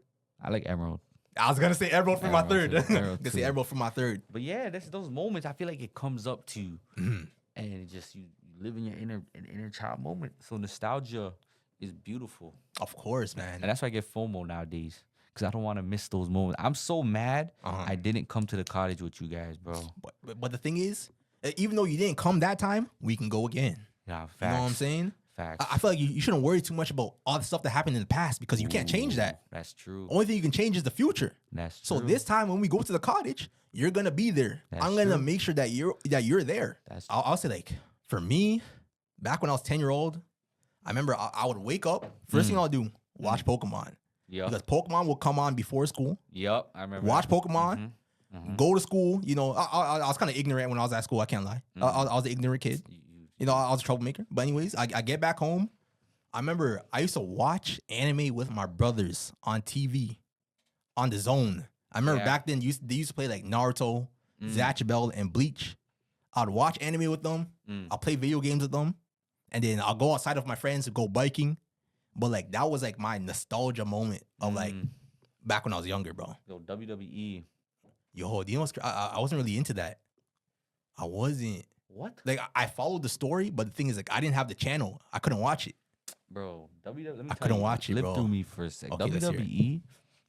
I like Emerald. I was gonna say Emerald for my Emerald third. too. Emerald Gonna say too. Emerald for my third. But yeah, that's those moments I feel like it comes up to, and it just you live in your inner child moment. So nostalgia is beautiful, Of course, man. and that's why I get FOMO nowadays because I don't want to miss those moments. I'm so mad I didn't come to the cottage with you guys, bro. But the thing is, even though you didn't come that time, we can go again. Yeah, facts. You know what I'm saying? Facts. I feel like you shouldn't worry too much about all the stuff that happened in the past because you can't change that. That's true. Only thing you can change is the future. That's true. So this time when we go to the cottage, you're gonna be there. That's I'm gonna true. make sure that you're there. That's I'll say like for me, back when I was 10-year-old, I remember I would wake up. First thing I'll do, watch Pokemon. Yep. Because Pokemon will come on before school. Yep. I remember. Watch that. Pokemon. Go to school. You know, I was kind of ignorant when I was at school. I can't lie. I was an ignorant kid. You know, I was a troublemaker. But anyways, I get back home. I remember I used to watch anime with my brothers on TV, on the Zone. I remember back then they used to play like Naruto, Zatch and Bleach. I'd watch anime with them. I'll play video games with them. And then I'll go outside with my friends to go biking. But like that was like my nostalgia moment of like back when I was younger, bro. Yo, WWE. Yo, do you know what's I wasn't really into that. I wasn't. What? Like I followed the story, but the thing is like I didn't have the channel. I couldn't watch it. Bro, WWE. Let me I tell couldn't you, watch it, live bro. through me for a sec. Okay, let's hear it. WWE,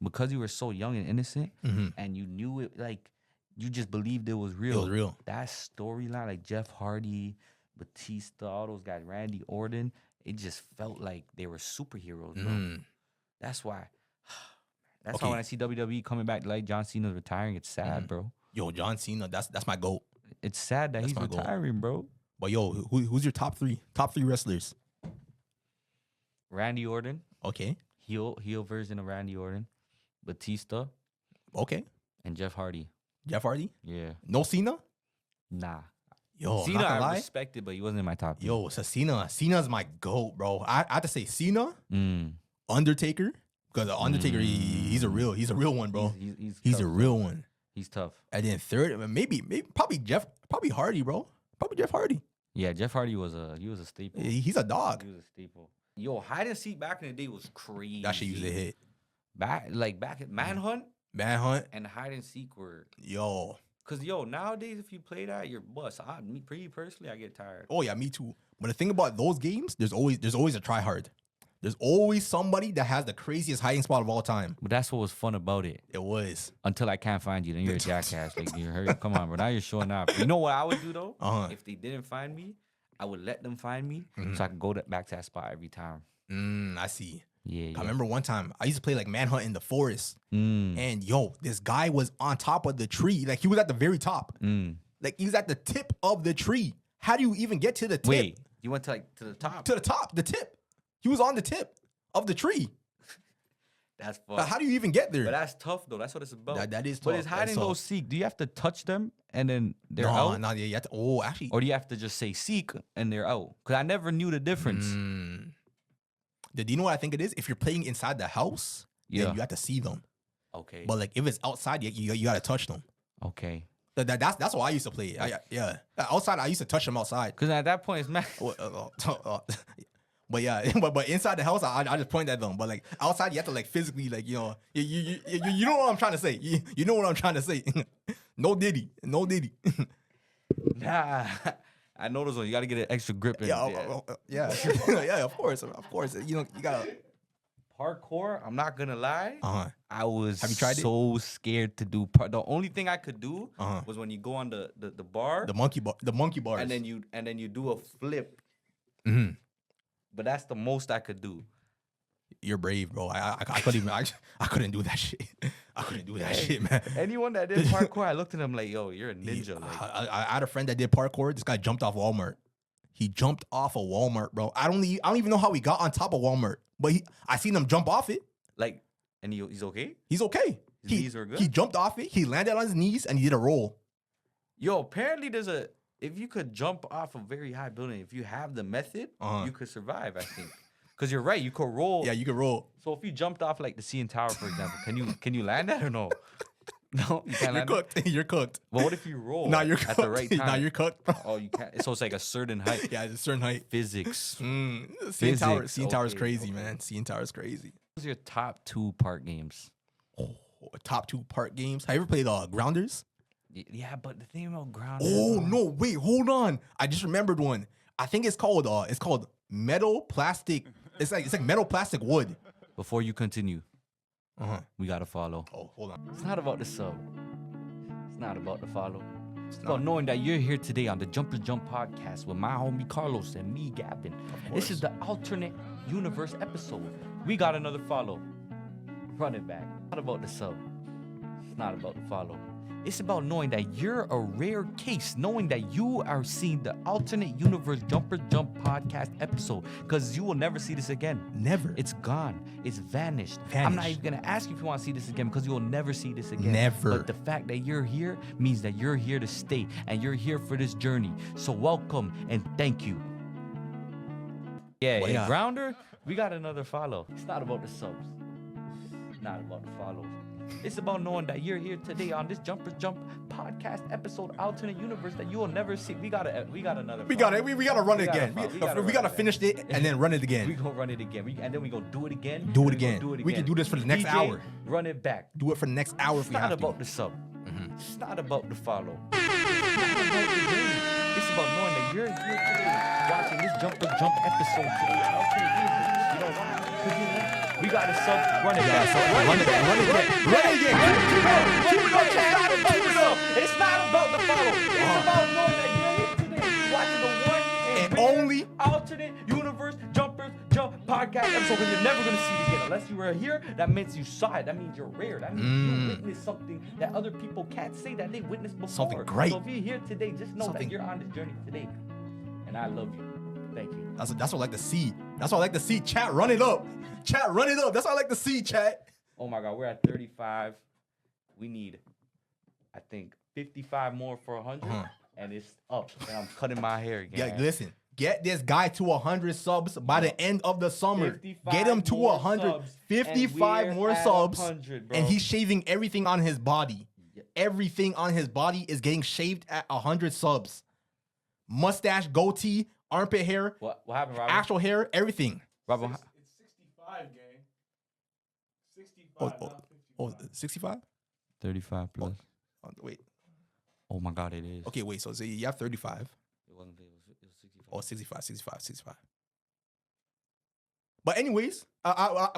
because you were so young and innocent, and you knew it, like you just believed it was real. It was real. That storyline, like Jeff Hardy, Batista, all those guys, Randy Orton, it just felt like they were superheroes, bro. That's why. That's why Okay. when I see WWE coming back, like John Cena's retiring, it's sad, bro. Yo, John Cena, that's my GOAT. It's sad that That's he's my goal. retiring, bro. But yo, who's your top three wrestlers? Randy Orton, Okay. heel version of Randy Orton, Batista, Okay. and Jeff Hardy. Jeff Hardy? Yeah. No Cena? Nah. Yo, Cena, not gonna I lie. respected, but he wasn't in my top. Yo, so Cena's my GOAT, bro. I have to say Cena, Mm. Undertaker, because Undertaker, he's a real one, bro. He's tough. a real one. He's tough. And then third, maybe probably Hardy, bro. Probably Jeff Hardy. Yeah, Jeff Hardy was a staple. He's a dog. He was a staple. Yo, hide and seek back in the day was crazy. That shit used to hit. Back at Manhunt Manhunt. and hide and seek were. Yo. Cause yo, nowadays if you play that, you're bust. Me personally, I get tired. Oh yeah, me too. But the thing about those games, there's always a try hard. There's always somebody that has the craziest hiding spot of all time. But that's what was fun about it. It was. Until I can't find you, then you're a jackass. Like you heard. Come on, bro. Now you're showing up. You know what I would do though? If they didn't find me, I would let them find me so I could go back to that spot every time. I see. Yeah. I remember one time I used to play like Manhunt in the forest, Mm. and yo, this guy was on top of the tree. Like he was at the very top. Mm. Like he was at the tip of the tree. How do you even get to the tip? Wait, you went to the top? To the top, the tip. He was on the tip of the tree. That's But fun. how do you even get there? But that's tough though. That's what it's about. That is But tough. is hide That's and go tough. seek? Do you have to touch them and then they're no, out? no, yeah, you have to. Oh, actually, Or do you have to just say seek and they're out? Because I never knew the difference. do you know what I think it is? If you're playing inside the house, Yeah. then you have to see them. Okay. But like if it's outside, you got to touch them. Okay. That's what I used to play. Yeah, outside I used to touch them outside. Because at that point it's mad. But yeah, but inside the house I just point at them. But like outside you have to like physically like you know what I'm trying to say. You know what I'm trying to say. No diddy. Nah. I know those ones. You got to get an extra grip in. Yeah, yeah, of course. You know you gotta. Parkour, I'm not gonna lie. I was Have you tried it? so scared to do the only thing I could do was when you go on the bar The monkey bars. and then you do a flip. But that's the most I could do. You're brave, bro. I couldn't even. I couldn't do that shit. I couldn't do that shit, man. Anyone that did parkour, I looked at him like, yo, you're a ninja. Like, I had a friend that did parkour. This guy jumped off Walmart. He jumped off of Walmart, bro. I don't even know how he got on top of Walmart, but I seen him jump off it. like, and he's okay? He's okay. His knees were good? He jumped off it. He landed on his knees and he did a roll. Yo, apparently if you could jump off a very high building, if you have the method, you could survive, I think. Because you're right, you could roll. Yeah, you can roll. So if you jumped off like the CN Tower, for example, can you land that or no? No, you can't You're land. cooked. You're cooked. But what if you roll Now you're cooked. at the right time? Now you're cooked. Oh, you can't. So it's like a certain height. Yeah, it's a certain height. Physics. CN Tower. Physics, CN Tower is okay, crazy, okay. man. CN Tower is crazy. What's your top 2 park games? Oh, top 2 park games. Have you ever played Grounders? Yeah, but the thing about ground. Oh no, wait, hold on. I just remembered one. I think it's called metal plastic. It's like metal plastic wood. Before you continue, We gotta follow. Oh, hold on. It's not about the sub. It's not about the follow. It's not. about knowing that you're here today on the Jumper Jump podcast with my homie Carlos and me, Gavin. This is the alternate universe episode. We got another follow. Run it back. It's not about the sub. It's not about the follow. It's about knowing that you're a rare case, knowing that you are seeing the alternate universe Jumper Jump podcast episode, because you will never see this again. Never. It's gone. It's vanished. I'm not even going to ask you if you want to see this again, because you will never see this again. Never. But the fact that you're here means that you're here to stay, and you're here for this journey. So welcome and thank you. Yeah, Well, and yeah. Grounder, we got another follow. It's not about the subs. It's not about the follows. It's about knowing that you're here today on this Jumper Jump podcast episode, alternate universe that you will never see. We got another. We gotta run it again. We gotta finish it and then run it We again. gonna run it again. And then we gonna do it again. Do it and we again. gonna do it We can again. do this for the next DJ, hour. Run it back. Do it for the next hour if It's we not have about to. the sub. It's not about the follow. It's not about the game. It's about knowing that you're here today watching this Jumper Jump episode today. Alternate universe. You know why? Because you know we got a sub. Run it back. Run it again. Run it again. It's not about the follow. It's about knowing that you're here today watching the one And rare only alternate universe Jumpers Jump podcast episode, because you're never gonna see it again unless you were here. That means you saw it. That means you're rare. That means you witnessed something that other people can't say that they witnessed before. Something great. So if you're here today, just know Something- that you're on this journey today, and I love you. Thank you. That's what I like to see. That's what I like to see. Chat, run it up. Chat, run it up. That's what I like to see, chat. Oh my God, we're at 35. We need, I think, 55 more for 100, and it's up. And I'm cutting my hair again. Yeah, listen. Get this guy to 100 subs by the end of the summer. 55 Get him to more 100. subs, 55 and more we're at subs. 100, bro. And he's shaving everything on his body. Everything on his body is getting shaved at 100 subs. Mustache, goatee, armpit hair, What happened, Robin? actual hair, everything. Robin, It's 65, gang. 65, not 55. 65? 35 plus. Wait. Oh my God, it is. Okay, wait. So you have 35. It wasn't. It Oh, was 65. 65. But anyways,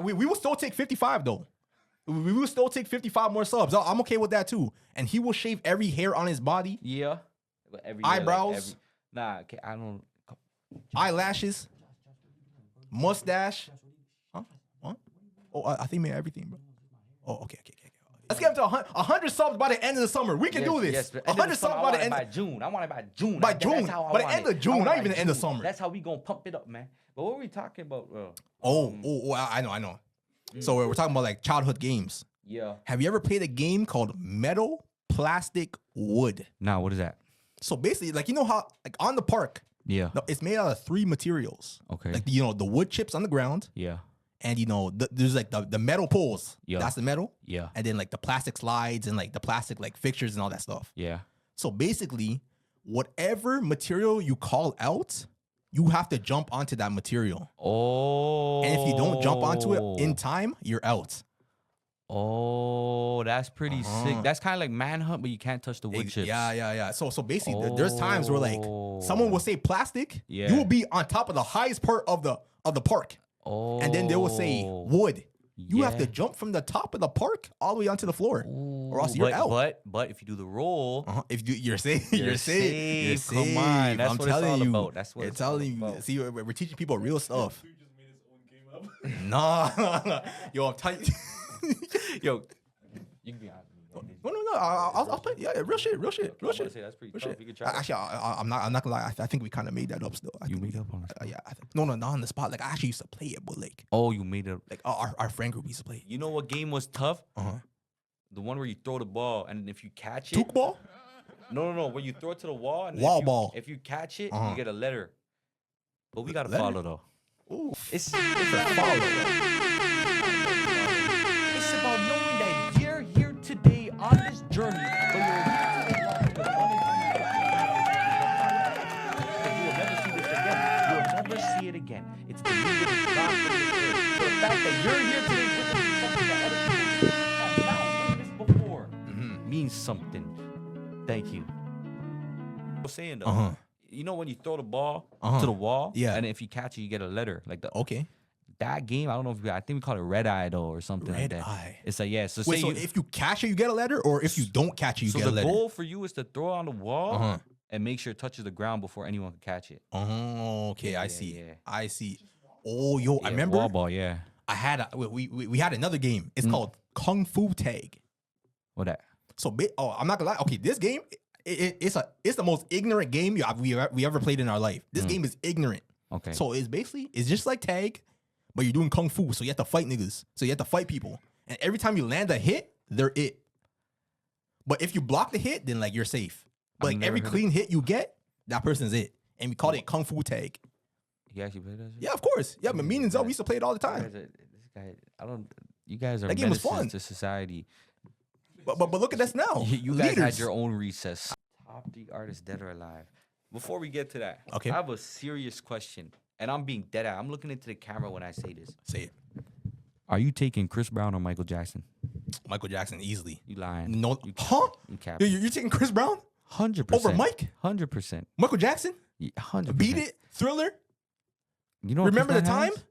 we will still take 55 though. We will still take 55 more subs. I'm okay with that too. And he will shave every hair on his body, Yeah. But every Eyebrows? Nah, okay, I don't. eyelashes, mustache. Huh? What? Oh, I think he made everything, bro. Oh, okay. Let's get him to 100 subs by the end of the summer. We can do this. Yes, 100 subs by the end. By June. I want it by June. By That's June. how I By the want end it. of June, I want not it even by the end of June. summer. That's how we gonna pump it up, man. But what were we talking about, bro? I know. So we're talking about like childhood games. Yeah. Have you ever played a game called Metal Plastic Wood? Nah, what is that? So basically, like, you know how like on the park, Yeah. no, it's made out of 3 materials. Okay. Like, the wood chips on the ground, Yeah. and there's like the metal poles. Yeah. That's the metal. Yeah. And then like the plastic slides and like the plastic like fixtures and all that stuff. Yeah. So basically, whatever material you call out, you have to jump onto that material. Oh. And if you don't jump onto it in time, you're out. Oh, that's pretty sick. That's kind of like Manhunt, but you can't touch the wood chips. Yeah. So basically, there's times where like someone will say plastic, Yeah. you will be on top of the highest part of the park, Oh. and then they will say wood. You have to Yeah. jump from the top of the park all the way onto the floor, or else you're out. But if you do the roll, If you're safe, You're you're safe. safe. Come on, that's I'm what it's telling all you. about. That's what it's it's all telling you. about. See, we're teaching people real stuff. Dude just made his own game up. Nah, yo, I'm telling you. Yo, you can be honest. no. I'll play. Yeah, real shit. I was about to say, that's pretty Real tough. shit. You can try. Actually, I'm not gonna lie. I think we kind of made that up still. You made up on the Yeah. No, not on the spot. Like, I actually used to play it, but like Oh, you made it. our friend group used to play it. You know what game was tough? Uh-huh. The one where you throw the ball, and if you catch it, Took ball? no, where you throw it to the wall, and Wall if you, ball. If you catch it, Uh-huh. you get a letter. But we gotta Letter? follow though. Ooh. It's Follow. It's about knowing that you're here today on this again. It's the meaning of God. So the fact that you're here today witnessing something that other people have not witnessed before means something. Thank you. I'm saying though, you know when you throw the ball to the wall, Yeah. and if you catch it, you get a letter. Like the Okay. that game, I don't know if I think we call it Red Eye though or something like Red that. Eye. It's like so Wait, say so you, if you catch it, you get a letter, or if you don't catch it, you so get the a letter? goal for you is to throw it on the wall and make sure it touches the ground before anyone can catch it. Oh, okay, I Yeah, see. yeah. I see. Oh, yo, I Yeah, remember wall ball. Yeah. I had we had another game. It's called Kung Fu Tag. What that? So, I'm not gonna lie. Okay, this game, it's the most ignorant game we ever played in our life. This game is ignorant. Okay. So it's just like tag, but you're doing kung fu. So you have to fight niggas. So you have to fight people. And every time you land a hit, they're it. But if you block the hit, then like you're safe. But like every clean hit you get, that person's it. And we called it kung fu tag. You actually played that shit? Yeah, of course. Yeah, but me and Zell, we used to play it all the time. You guys are That game was menaces fun. to society. But look at us now. You guys had Leaders. your own recess. Top 3 artists, dead or alive. Before we get to that, Okay. I have a serious question. And I'm being dead at. I'm looking into the camera when I say this. Say it. Are you taking Chris Brown or Michael Jackson? Michael Jackson easily. You lying. No, You huh? You cap. You're taking Chris Brown 100%. over Mike? 100%. Michael Jackson? 100%. Beat It? Thriller? You know what Remember Chris the Brown time? has?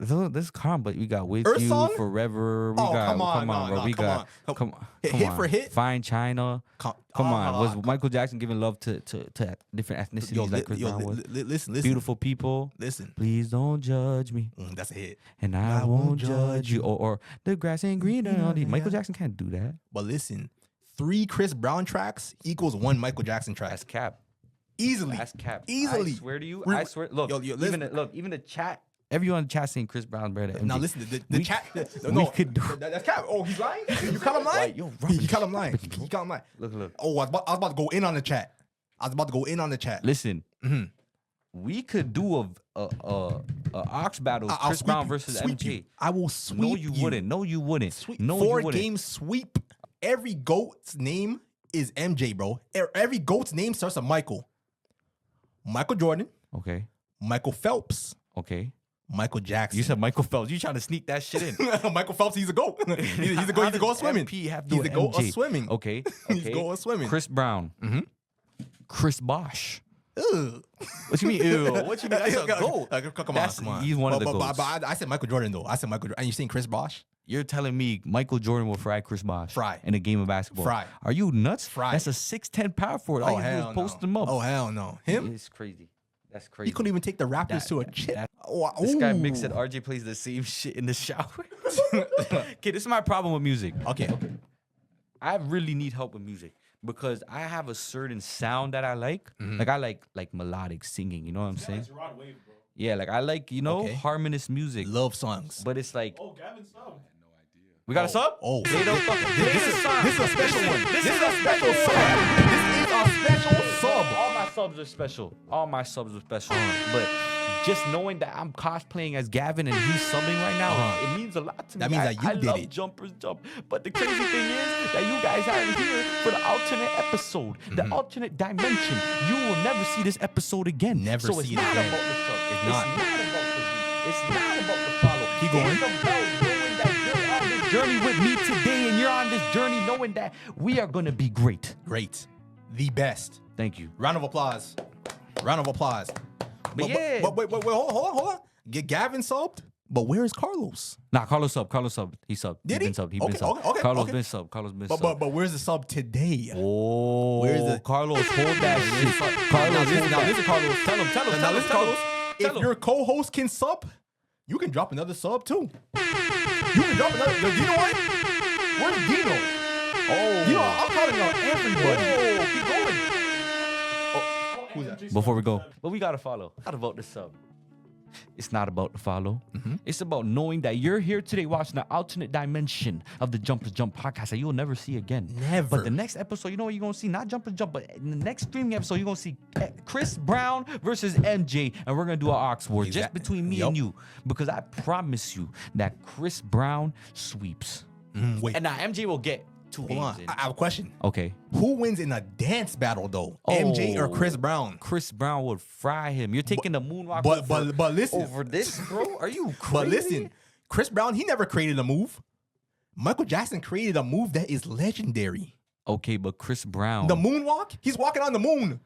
This is calm, but we got With Earth You Song? Forever. We Oh, got, come on, bro. no, we come got, on. come Hit on. for hit? Fine China. Come on. Was Michael Jackson giving love to different ethnicities like Chris Brown was? Listen. Beautiful people. Listen. Please don't judge me, That's a hit. and I won't judge you. Or the grass ain't greener on the. Michael Jackson can't do that. But listen, 3 Chris Brown tracks equals 1 Michael Jackson track. That's cap. Easily. That's cap. Easily. I swear to you. We're- I swear. Look. Yo, listen. Even the chat. Everyone in the chat saying Chris Brown better than Now MJ. listen, the We- chat. we could do- That's cap. Oh, he's lying. You caught him lying. Like, yo, You rubbish, caught him lying. rubbish, bro. You caught him lying. Look. Oh, I was about to go in on the chat. Listen. We could do a ox battle. I'll Chris sweep Brown you, versus sweep MJ. you. I will sweep No, you wouldn't. No, you wouldn't. Sweep. No, 4 you wouldn't. game sweep. Every GOAT's name is MJ, bro. Every GOAT's name starts with Michael. Michael Jordan, Okay. Michael Phelps, Okay. Michael Jackson. You said Michael Phelps. You trying to sneak that shit in? Michael Phelps, he's a GOAT. He's a GOAT. He's a GOAT of swimming. MP have He's to a GOAT of MJ. swimming. Okay. He's a GOAT of swimming. Chris Brown. Chris Bosh. Ugh. What you mean? Ew. What you mean? That's a goat. Come That's- on. he's one of the but, goats. But I said Michael Jordan, though. I said Michael Jordan. And you saying Chris Bosh? You're telling me Michael Jordan will fry Chris Bosh Fry. in a game of basketball? Fry. Are you nuts? Fry. That's a 6'10" power forward. All you do is post him up. Oh, hell no. Him? It's crazy. That's crazy. He couldn't even take the Raptors That- to a that- chip. that- Oh, This guy ooh. Mick said RJ plays the same shit in the shower. Okay, this is my problem with music. Okay. I really need help with music because I have a certain sound that I like. Like I like melodic singing. You know what I'm saying? It's Rod Wave, bro. Yeah, like I like Okay. harmonious music. Love songs. But it's like Oh, Gavin sub. we got a sub. Oh. They don't fucking. This is a special one. This is a special sub. This is a special sub. All my subs are special. All my subs are special. But just knowing that I'm cosplaying as Gavin and he's subbing right now, it means a lot to me. That means that you I did love it. Jumpers Jump. But the crazy thing is that you guys are here for the alternate episode, the alternate dimension. You will never see this episode again. Never so see it's it not again. about the sub. It's It's not. not about the view. It's not about the follow. Keep going. It's about knowing that you're on this journey with me today and you're on this journey knowing that we are going to be great. Great. The best. Thank you. Round of applause. Round of applause. But yeah. But wait, hold on. Get Gavin subbed. But where is Carlos? Nah, Carlos sub. He subbed. Did He he? been subbed. He Okay, been subbed. okay, Carlos okay. been subbed. Carlos been But subbed. where's the sub today? Oh, Where's the- Carlos, hold that shit. Carlos, hold now that. listen, Carlos. Tell him. Now listen, Carlos. If Tell him. your co-host can sub, you can drop another sub too. You can drop another. You know what? Where's Dino? Oh, Dino, I'm calling out everybody. Oh, keep going. Who's that? Before we go, but we gotta follow. Not about the sub. It's not about the follow. It's about knowing that you're here today watching the alternate dimension of the Jumpers Jump podcast that you'll never see again. Never. But the next episode, you know what you're gonna see? Not Jumpers Jump, but in the next streaming episode, you're gonna see Chris Brown versus MJ, and we're gonna do an ox war just Exact- between me Yup. and you. Because I promise you that Chris Brown sweeps. Wait. And now MJ will get two Hold on. games in. I have a question. Okay. Who wins in a dance battle though? MJ or Chris Brown? Chris Brown would fry him. You're taking the moonwalk But listen. over this, bro? Are you crazy? But listen, Chris Brown, he never created a move. Michael Jackson created a move that is legendary. Okay, but Chris Brown. The moonwalk? He's walking on the moon.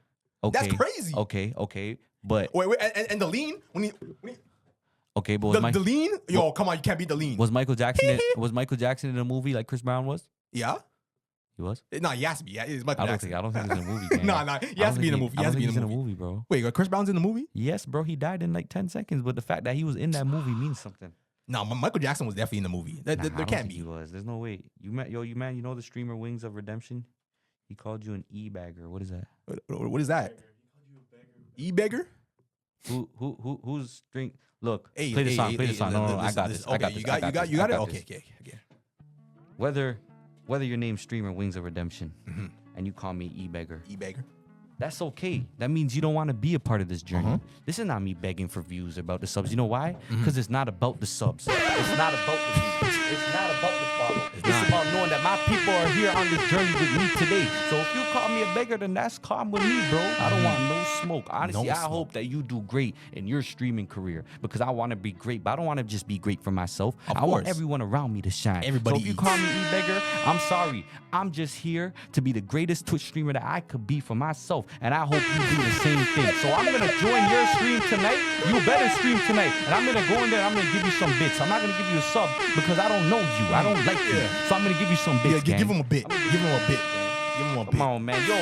Okay. That's crazy. Okay. But Wait, and the lean? When he okay, but the lean? Yo, come on, you can't beat the lean. was Michael Jackson in a movie like Chris Brown was? Yeah? He was? Nah, he has to be. Yeah, it's Michael Jackson. I don't think he's in a movie. Gang. Nah, he has to be in a movie. He has to be in a movie. bro. Wait, Chris Brown's in the movie? Yes, bro. He died in like 10 seconds, but the fact that he was in that movie means something. No, Michael Jackson was definitely in the movie. There I don't can't think be. he was. There's no way. You know the streamer Wings of Redemption? He called you an e-bagger. What is that? What is that? E-beggar? Who's string? Look, Hey, play the hey, song. hey, Play the hey, song. No, I listen, got listen. this. I got Okay, this. you got this. it? I got Okay, this. okay. Whether your name's streamer Wings of Redemption Mm-hmm. and you call me e-beggar, E-beggar? that's okay. That means you don't want to be a part of this journey. This is not me begging for views about the subs. You know why? Because it's not about the subs. It's not about the views. It's not about the follow. It's about knowing that my people are here on this journey with me today. So if you call me a beggar, then that's calm with me, bro. I don't want no smoke. Honestly, No I smoke. hope that you do great in your streaming career because I want to be great, but I don't want to just be great for myself. Of I want course. everyone around me to shine. Everybody So if you eats. call me e-beggar, I'm sorry. I'm just here to be the greatest Twitch streamer that I could be for myself, and I hope you do the same thing. So I'm gonna join your stream tonight. You better stream tonight, and I'm gonna go in there. And I'm gonna give you some bits. I'm not gonna give you a sub because I don't know you. I don't like you. So I'm gonna give you some bits. Yeah, give gang. him a bit. Give him a bit. Give him a bit. Come on, man. Yo,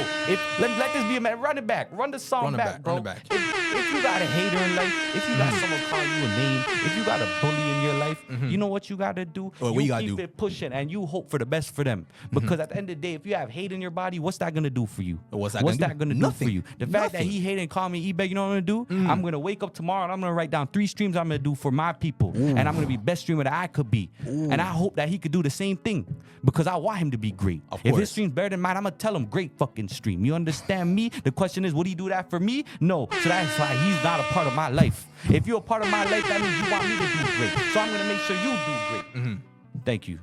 let this be a man. Run it back. Run the song Run it back, back, bro. run it back. If you got a hater in life, if you got someone calling you a name, if you got a bully in your life, you know what you gotta do? What you you gotta keep do? it pushing and you hope for the best for them. Because at the end of the day, if you have hate in your body, what's that gonna do for you? What's that gonna do? do Nothing. for you? The fact that Nothing. he hated and called me eBay, you know what I'm gonna do? I'm gonna wake up tomorrow and I'm gonna write down 3 streams I'm gonna do for my people. And I'm gonna be best streamer that I could be. And I hope that he could do the same thing because I want him to be great. Of If course. his stream's better than mine, I'm gonna tell him great fucking stream. You understand me? The question is, would he do that for me? No. So that's why he's not a part of my life. If you're a part of my life, that means you want me to do great. So I'm gonna make sure you do great. Thank you.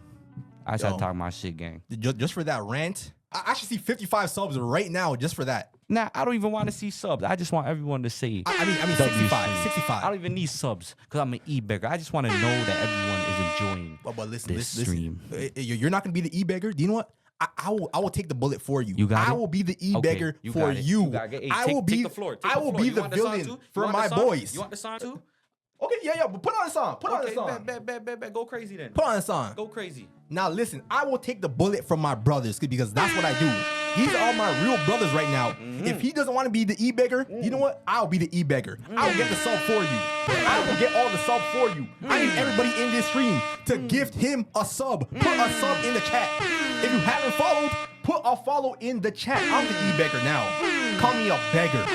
I just had to talk my shit, gang. Just for that rant, I should see 55 subs right now just for that. Nah, I don't even want to see subs. I just want everyone to say. I mean W 65. stream. 65. I don't even need subs because I'm an e-beggar. I just want to know that everyone is enjoying But listen, this listen. stream. You're not gonna be the e-beggar. Do you know what? I will take the bullet for you. You got I it? will be the e-beggar you for got it. you. You got it. Hey, I take- will be take the floor. Take I the will floor. be You the want the song villain too? You for want the my song? boys. You want the song too? Okay, yeah, but put on the song. Put on the Okay, song. bet. Go crazy then. Put on the song. Go crazy. Now listen, I will take the bullet from my brothers because that's what I do. These are my real brothers right now. If he doesn't want to be the e-beggar, you know what? I'll be the e-beggar. I will get the sub for you. I will get all the sub for you. I need everybody in this stream to gift him a sub. Put a sub in the chat. If you haven't followed, put a follow in the chat. I'm the e-beggar now. Call me a beggar.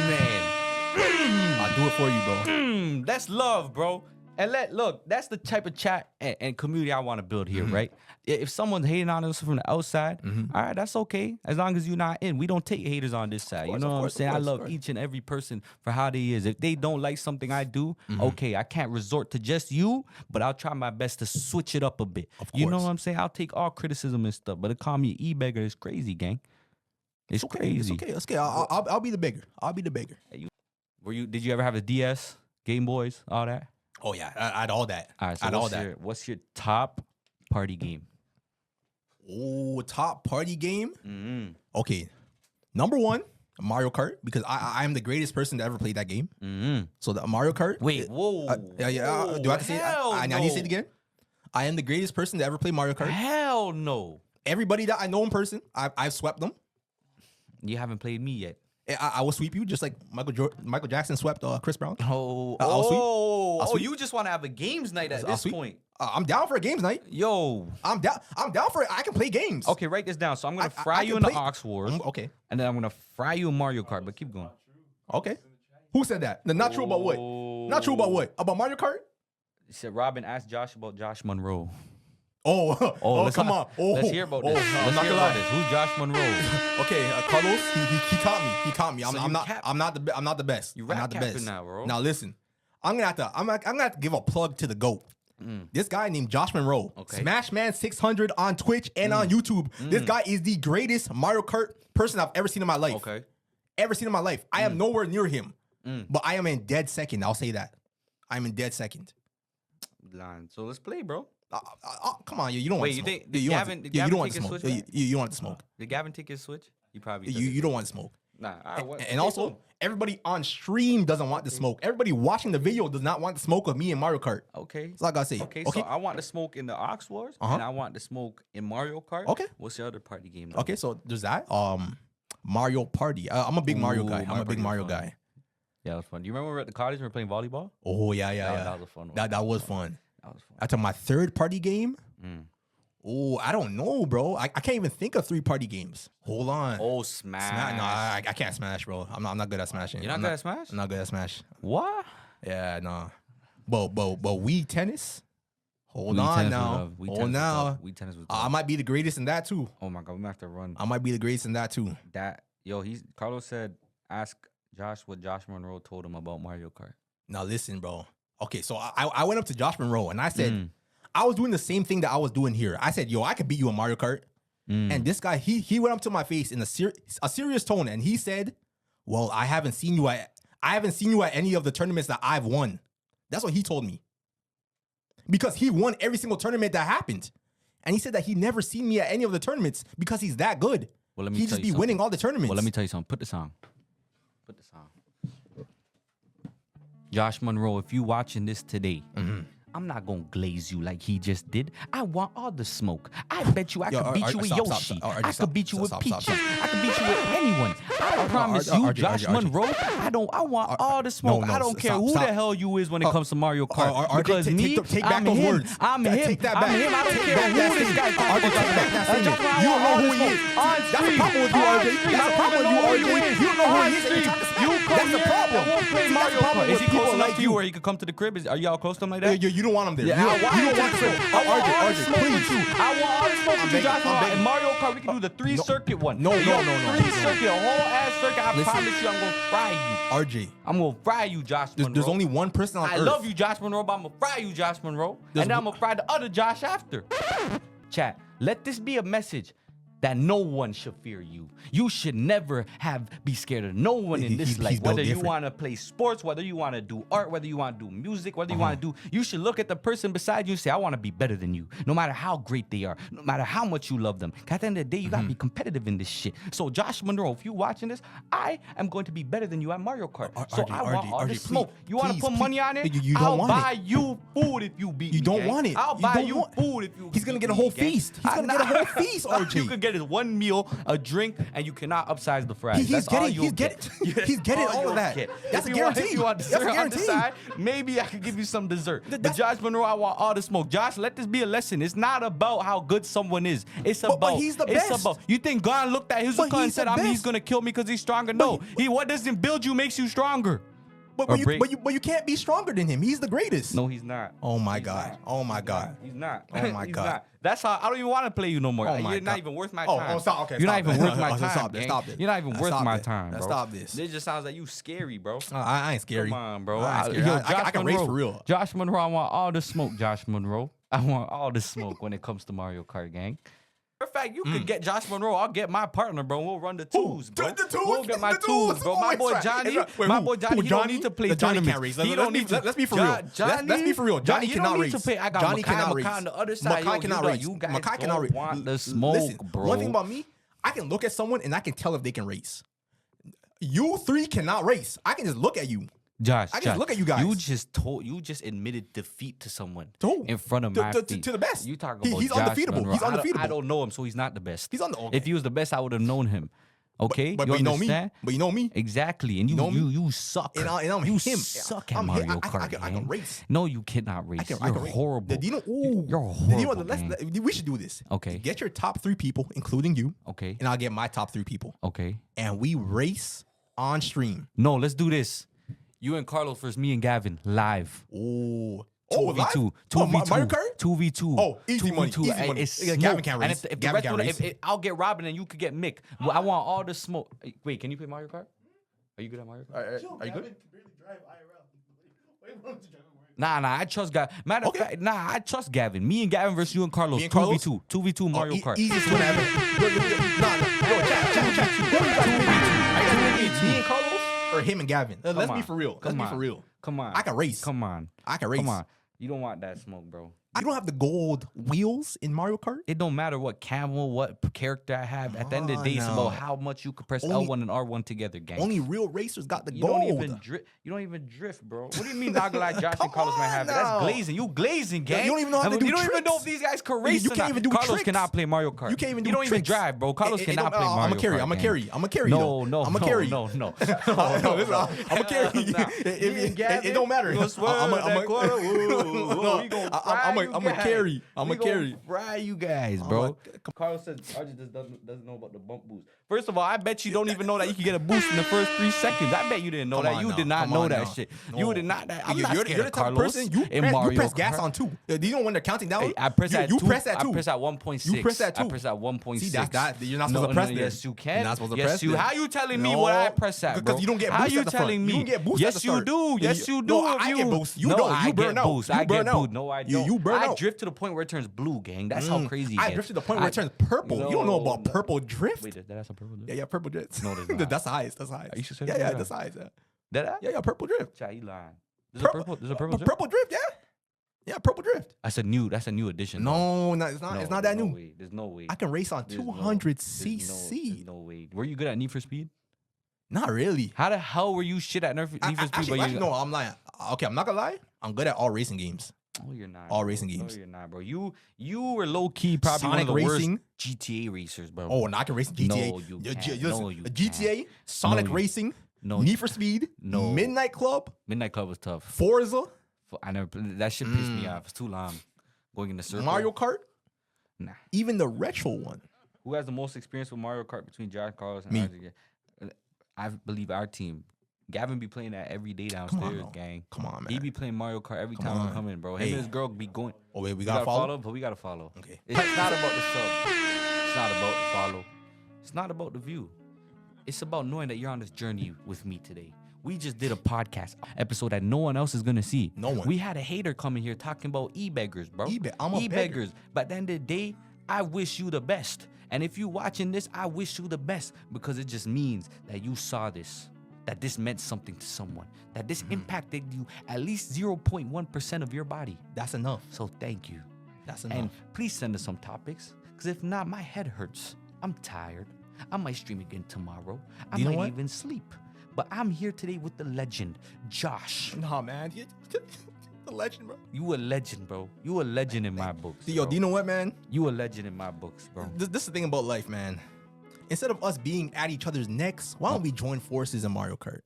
Man. I'll do it for you, bro. That's love, bro. And look, that's the type of chat and community I want to build here, right? If someone's hating on us from the outside, all right, that's okay. As long as you're not in. We don't take haters on this side. You know what I'm saying? I love each and every person for how they is. If they don't like something I do, okay, I can't resort to just you, but I'll try my best to switch it up a bit. You know course. what I'm saying? I'll take all criticism and stuff, but to call me e-beggar is crazy, gang. It's crazy. It's okay. I'll be the beggar. I'll be the beggar. Did you ever have a DS, Game Boys, all that? Oh yeah, I had all that. All right, so I had all that. what's your top party game? Oh, top party game. Mm-hmm. Okay, number 1, Mario Kart, because I am the greatest person to ever play that game. Mm-hmm. So the Mario Kart. Wait, whoa. Yeah. Do I have to say it? I need to say it again. I am the greatest person to ever play Mario Kart. Hell no. Everybody that I know in person, I've swept them. You haven't played me yet. I will sweep you just like Michael Jackson swept Chris Brown. Oh, I'll sweep. you just want to have a games night at I'll this sweep. point. I'm down for a games night. Yo. I'm down for it. I can play games. Okay, write this down. So I'm going to I fry can you in the play- Ox Wars. Okay. And then I'm going to fry you in Mario Kart, but keep going. Okay. Who said that? Not true about what? Not true about what? About Mario Kart? He said, Robin, asked Josh about Josh Monroe. Oh, come on. Oh, Let's hear about this. I'm Let's not hear gonna about lie. this. Who's Josh Monroe? Okay, Carlos, he caught me. He caught me. So you I'm not the best. You I'm not rap the capping best. now, bro. Now listen, I'm gonna have to give a plug to the GOAT. This guy named Josh Monroe. Okay. Smashman 600 on Twitch and on YouTube. This guy is the greatest Mario Kart person I've ever seen in my life. Okay. Ever seen in my life. I am nowhere near him. But I am in dead second. I'll say that. I'm in dead second. Line. So let's play, bro. Come on, you don't want to smoke. Did Gavin you don't want take to his smoke. switch back? You don't want to smoke. Did Gavin take his switch? He probably You don't want to smoke. Nah. All right, And also, everybody on stream doesn't want to smoke. Everybody watching the video does not want to smoke with me in Mario Kart. Okay. That's all I gotta say. Okay, so I want to smoke in the Ox Wars, and I want to smoke in Mario Kart. Okay. What's your other party game? Okay, so there's that. Mario Party. I'm a big Mario guy. I'm a big Mario guy. Yeah, it was fun. Do you remember we were at the cottage and we were playing volleyball? Oh yeah. That was a fun one. That was fun. That was fun. After my third party game. Oh, I don't know, bro. I can't even think of 3 party games. Hold on. Oh, Smash. No, I can't smash, bro. I'm not good at smashing. You're not good at Smash? I'm not good at smash. What? Yeah, no. But Wii tennis. Hold Wii on tennis now. was love. Wii Hold tennis was now. love. Wii tennis was I love. might be the greatest in that too. Oh my god, we might have to run. I might be the greatest in that too. Carlos said, ask Josh what Josh Monroe told him about Mario Kart. Now listen, bro. Okay, so I went up to Josh Monroe and I said, I was doing the same thing that I was doing here. I said, yo, I could beat you in Mario Kart. And this guy, he went up to my face in a serious tone and he said, well, I haven't seen you at any of the tournaments that I've won. That's what he told me. Because he won every single tournament that happened. And he said that he never seen me at any of the tournaments because he's that good. Well, let me He tell just you be winning all the tournaments. Well, let me tell you something. Put the song. Josh Monroe, if you watching this today, I'm not gonna glaze you like he just did. I want all the smoke. I bet you I could beat you with Yoshi. I could beat you with Peach. I could beat you with anyone. I promise you, Josh Monroe. I want all the smoke. I don't care who the hell you is when it comes to Mario Kart. Because me, I'm him. I'm him. I'm him. I don't care who this guy is. You don't know who he is. That's the problem with you, RJ. That's the problem with you, RJ. You don't know who he is. That's the problem. Is he close enough to you where he could come to the crib? Are y'all close to him like that? You don't want him there. Yeah, you don't want him. RJ, please. I want all the smoke with you, Josh. In Mario Kart, we can do the 3-circuit one. No. 3-circuit, a whole ass circuit. I promise you, I'm gonna fry you. RJ. I'm gonna fry you, Josh Monroe. There's only one person on Earth. I love you, Josh Monroe, but I'm gonna fry you, Josh Monroe. And then I'm gonna fry the other Josh after. Chat, let this be a message that no one should fear you. You should never be scared of no one in this life. Whether you want to play sports, whether you want to do art, whether you want to do music, whether you want to do, you should look at the person beside you and say, I want to be better than you. No matter how great they are, no matter how much you love them. At the end of the day, you got to be competitive in this shit. So Josh Monroe, if you're watching this, I am going to be better than you at Mario Kart. So I want all the smoke. You want to put money on it? I'll buy you food if you beat me. You don't want it. I'll buy you food if you He's going to get a whole feast. He's going to get a whole feast, RJ. You could get his one meal, a drink, and you cannot upsize the fries. He's getting all of that. That's a guarantee. If you want dessert on the side, maybe I could give you some dessert. But Josh Monroe, I want all the smoke. Josh, let this be a lesson. It's not about how good someone is. It's about. But he's the best. It's about. You think God looked at Hizuka and said, he's gonna kill me because he's stronger? No. What doesn't build you makes you stronger. But you can't be stronger than him. He's the greatest. No, he's not. Oh my God. Oh my God. He's not. Oh my God. That's how I don't even want to play you no more. Oh my You're not God. even worth my time. Oh, stop. Okay, You're stop not even worth my it. time. Stop it. Gang. Stop it. You're not even worth Stop my it. time, bro. Stop this. This just sounds like you scary, bro. I ain't scary. Come on, bro. I ain't scary. I can race for real. Josh Monroe, I want all the smoke, Josh Monroe. I want all the smoke when it comes to Mario Kart, gang. In fact, you could get Josh Monroe. I'll get my partner, bro. We'll run the twos, bro. We'll get my twos, bro. My boy Johnny, he don't need to play tournaments. He don't need to. Let's be for real. Let's be for real. Johnny cannot race. I got Johnny cannot race. on the other side. Makai cannot race. You guys Makai cannot race. want the smoke, Listen, bro. one thing about me, I can look at someone and I can tell if they can race. You 3 cannot race. I can just look at you. Josh, I just look at you guys. You just admitted defeat to someone Who? in front of my feet. To the best. You talking about He's Josh undefeatable. Monroe. He's undefeatable. I don't know him, so he's not the best. He's okay. If he was the best, I would have known him. Okay, but you you know me. understand? But you know me. Exactly, and you suck. And I'm you him. suck at I'm Mario him. Kart. I can race. No, you cannot race. You're race. horrible. You're horrible. We should do this. Okay. Get your top 3 people, including you. Okay. And I'll get my top 3 people. Okay. And we race on stream. No, let's do this. You and Carlos versus me and Gavin live. Oh, 2v2. 2v2. Mario Kart? 2v2. Oh, easy money. Easy money. It's Yeah, smoke. Gavin can't race. And if Gavin can't race. I'll get Robin and you could get Mick. Well, I want all the smoke. Wait, can you play Mario Kart? Are you good at Mario Kart? Are you good? Can barely drive IRL. Why you want to drive Mario Nah, I trust Gavin. Matter of fact, I trust Gavin. Me and Gavin versus you and Carlos. 2v2. 2v2 Mario Kart. Easiest win ever. Yo, chat. Me and Carlos or him and Gavin? Let's be for real. Come on. I can race. Come on. You don't want that smoke, bro. I don't have the gold wheels in Mario Kart. It don't matter what camel, what character I have. At the end of the day, it's about how much you can press L1 and R1 together, gang. Only real racers got the You gold. don't even drift, bro. What do you mean not gonna lie, Josh and Carlos might have it? That's glazing. You glazing, gang. You don't even know how to do You don't even tricks. know if these guys can race. You can't even do Carlos tricks. cannot play Mario Kart. You can't even do You don't even tricks. drive, bro. Carlos cannot play Mario Kart. I'm a carry. I'm a carry. No. I'm a carry. No. I'm a carry. It don't matter. I'm a carry. I'm a carry. Fry you guys, bro. Carlos says RJ just doesn't know about the bump boost. First of all, I bet you don't even know that you can get a boost in the first 3 seconds. I bet you didn't know that. You did not know that shit. You did not. I'm not scared of Carlos. You press gas on 2. Do you know when they're counting down? I press at 2. You press at 2. I press at 1.6. You press at 2. I press at 1.6. See, that's you're not supposed to press there. Yes, you can. You're not supposed to yes, press you. there. How you telling me what I press at, bro? Because you don't get How boost you at the front. telling me? You don't get boost at the Yes, you start. do. Yes, you do. No, I get boost. You don't. You burn out. I get out. boost. No, I don't. You burn out. I drift to the point where it turns blue, gang. That's how crazy it I gets. drift to the point where it turns purple. You don't know about purple drift? Wait, that's a purple drift? Yeah, purple drift. No, there's not. That's the highest. That's the highest. Are you sure? Yeah, that's the highest. Did I? Yeah, purple drift. Chai, you lying. There's a purple drift? Purple drift, yeah. Yeah, purple drift. That's a new addition. No, it's not. It's not that new. Way. There's no way. I can race on 200 cc. There's no way. Were you good at Need for Speed? Not really. How the hell were you shit at Need for Speed? Actually, no, I'm lying. Okay, I'm not gonna lie. I'm good at all racing games. Oh, you're not. All racing games. No, you're not, bro. You were low key probably Sonic one of the racing. worst GTA racers, bro. Oh, and I can race GTA. No, you can't. No, you GTA, can't. Sonic No, you- Racing, No, Need for Speed, No. Midnight Club, Midnight Club was tough. Forza, I never. That shit pissed me off. It's too long. Going in the circle. Mario Kart, Nah. even the retro one. Who has the most experience with Mario Kart between Josh, Carlos, and Me. RJ? I believe our team. Gavin be playing that every day downstairs, now. gang. Come on, man. He be playing Mario Kart every time on. I come in, bro. Him Hey. and his girl be going. Oh wait, we We gotta follow. but we gotta follow. Okay. It's not about the sub. It's not about the follow. It's not about the view. It's about knowing that you're on this journey with me today. We just did a podcast episode that no one else is gonna see. No one. We had a hater coming here talking about e-beggars, bro. I'm a e-beggars. But at the end of the day, I wish you the best. And if you watching this, I wish you the best because it just means that you saw this, that this meant something to someone, that this impacted you at least 0.1% of your body. That's enough. So thank you. That's enough. And please send us some topics, because if not, my head hurts. I'm tired. I might stream again tomorrow. I You know might what? even sleep. But I'm here today with the legend, Josh. Nah, man, the legend, bro. You a legend, bro. You a legend in my books. Yo, bro. do you know what, man? You a legend in my books, bro. This is the thing about life, man. Instead of us being at each other's necks, why don't we join forces in Mario Kart?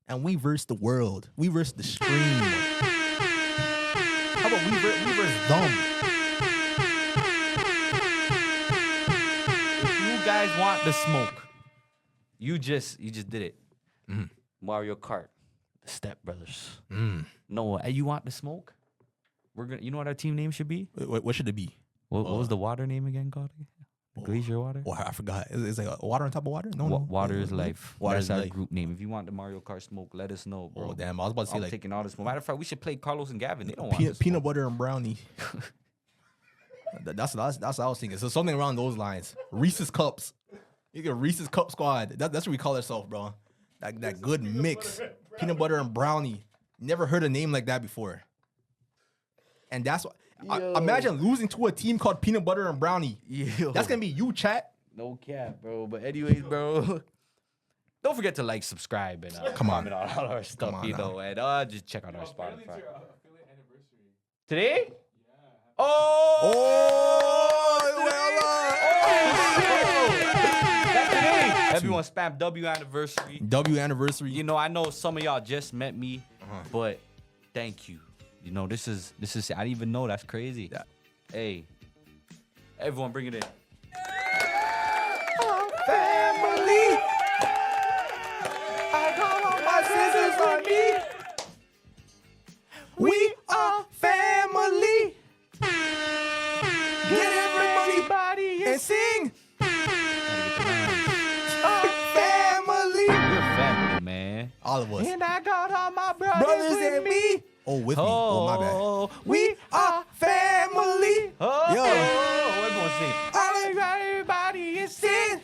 And we verse the world. We verse the stream. How about we verse them? If you guys want the smoke, you just did it. Mario Kart, the Step Brothers. No, you want the smoke? We're gonna. You know what our team name should be? What should it be? What was the water name again called? Glacier water. Oh, I forgot. It's like water on top of water? No. Water is life. Water That's is our life. group name. If you want the Mario Kart smoke, let us know, bro. Oh, damn. I was about to say I'm like taking all the smoke. Matter of fact, we should play Carlos and Gavin. They don't want the peanut smoke. butter and brownie. That's what I was thinking. So something around those lines. Reese's Cups. You get Reese's Cup Squad. That's what we call ourselves, bro. That good mix. Peanut butter and brownie. Never heard a name like that before. And that's what. Imagine losing to a team called Peanut Butter and Brownie. Yo. That's gonna be you, chat. No cap, bro. But anyways, bro, don't forget to like, subscribe, and Come on. comment on all our stuff, on you now. know, and just check out our Spotify. It's your affiliate anniversary. Today? Yeah. Oh! That's today. Everyone spam W anniversary. W anniversary. You know, I know some of y'all just met me, but thank you. You know, this is. I didn't even know. That's crazy. Yeah. Hey, everyone, bring it in. Family. I got all my sisters on me. We are family. Get everybody and sing. Family. We're family, man. All of us. And I got all my Brothers and me. Oh, with me. Oh, my bad. We are family. Oh, Yo. everyone sing. Everybody is sin.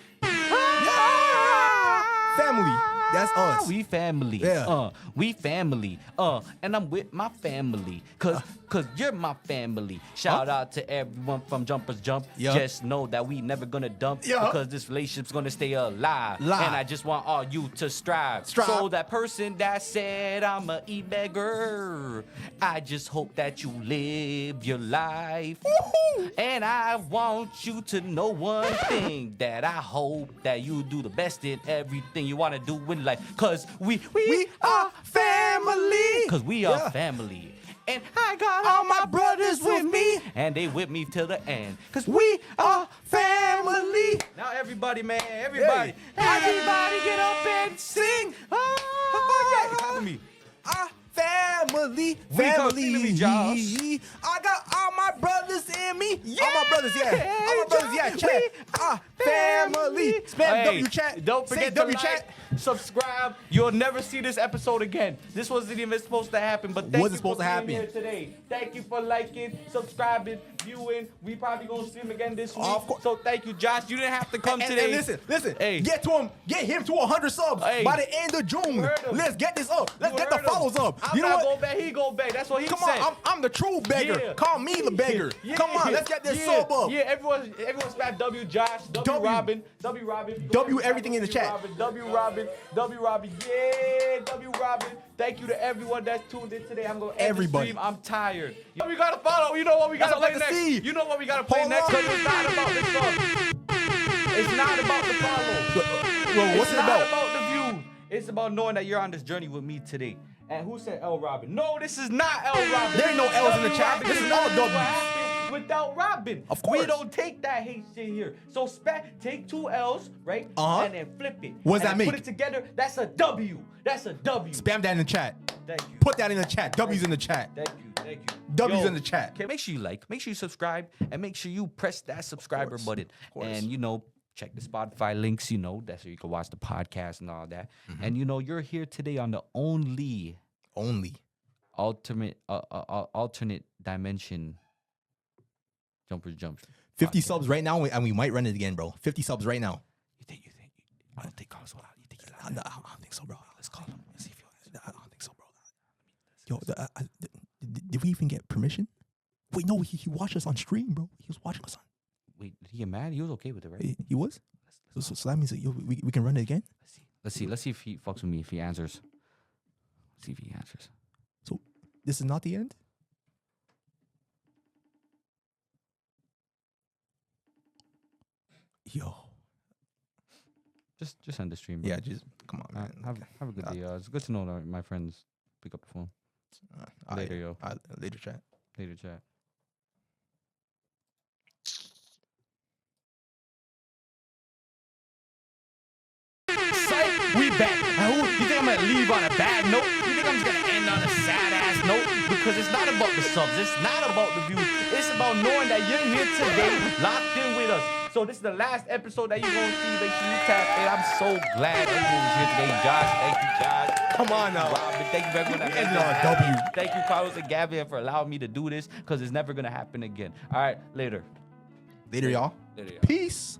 Family. That's us. We family. Yeah. We family. And I'm with my family. Cause you're my family. Shout out to everyone from Jumpers Jump. Yeah. Just know that we never gonna dump because this relationship's gonna stay alive. And I just want all you to strive. So that person that said I'm a e-beggar, I just hope that you live your life. Woo-hoo. And I want you to know one thing, that I hope that you do the best in everything you want to do in life. Cause we are family. Cause we are family. And I got all my brothers with me. And they with me till the end. Cause we are family. Now everybody, man, everybody. Hey. Everybody get up and sing. Oh, yeah. Clap me. Family, We come family. sing to me, Josh. I got all my brothers in me. All my brothers, yeah. All my brothers, yeah. Josh, Chat. we Family. Spam Hey, W chat. Don't Say forget W to chat. like, subscribe. You'll never see this episode again. This wasn't even supposed to happen, but thank Wasn't you supposed for to being happen. here today. Thank you for liking, subscribing, viewing. We probably gonna see him again this week. Of course. So thank you, Josh. You didn't have to come And today. listen. Hey. Get him to 100 subs Hey. by the end of June. Heard him. Let's get this up. Let's You get the heard him. follows up. I'm You know not what? going back. He go back. That's what he Come said. on, I'm the true beggar. Yeah. Call me the beggar. Yeah. Come on, let's get this Yeah. sub up. Yeah, everyone spam W Josh, W W. Robin, W Robin. W everything in the chat. W Robin, yeah, W Robin. Thank you to everyone that's tuned in today. I'm gonna end Everybody. the stream. I'm tired. We gotta follow. You know what we gotta That's what I play like to next. see. You know what we gotta play Hold next. on. Because it's not about the sub. It's not about the follow. Well, what's It's it not about? about the views. It's about knowing that you're on this journey with me today. And who said L Robin? No, this is not L Robin. There ain't no L's in the chat. Robin This is is all not what W's. happened without Robin. Of course. We don't take that hate shit here. So take 2 L's, right? Uh-huh. And then flip it. What does And that then make? Put it together. That's a W. That's a W. Spam that in the chat. Thank you. Put that in the chat. W's in the chat. Thank you. W's in the chat. Okay, make sure you like, make sure you subscribe, and make sure you press that subscriber button. course. And check the Spotify links. That's where you can watch the podcast and all that. Mm-hmm. And you're here today on the only alternate dimension Jumpers Jump. 50 podcast. subs right now, and we might run it again, bro. 50 subs right now. You think? I don't think Carlos will. You think he's I don't think so, bro. Let's call him. Let's see if he I don't think so, bro. Yo, did we even get permission? Wait, no, he watched us on stream, bro. He was watching us on. Wait, did he get mad? He was okay with it, right? He was? So that means that, we can run it again? Let's see if he fucks with me. If he answers. Let's see if he answers. So this is not the end? Yo. Just end the stream. Bro. Yeah, just come on, man. Have a good day. It's good to know that my friends pick up the phone. Later, yo. Later, chat. Later, chat. We back. You think I'm gonna leave on a bad note? You think I'm just gonna end on a sad ass note? Because it's not about the subs. It's not about the views. It's about knowing that you're here today, locked in with us. So this is the last episode that you're gonna see. Make sure you tap in. I'm so glad everyone was here today. Josh, thank you, Josh. Come on now. Robin, thank you for everyone that ended made on this a happen. W. Thank you, Carlos and Gavin, for allowing me to do this because it's never gonna happen again. All right, later. Later, y'all. Later, y'all. Peace.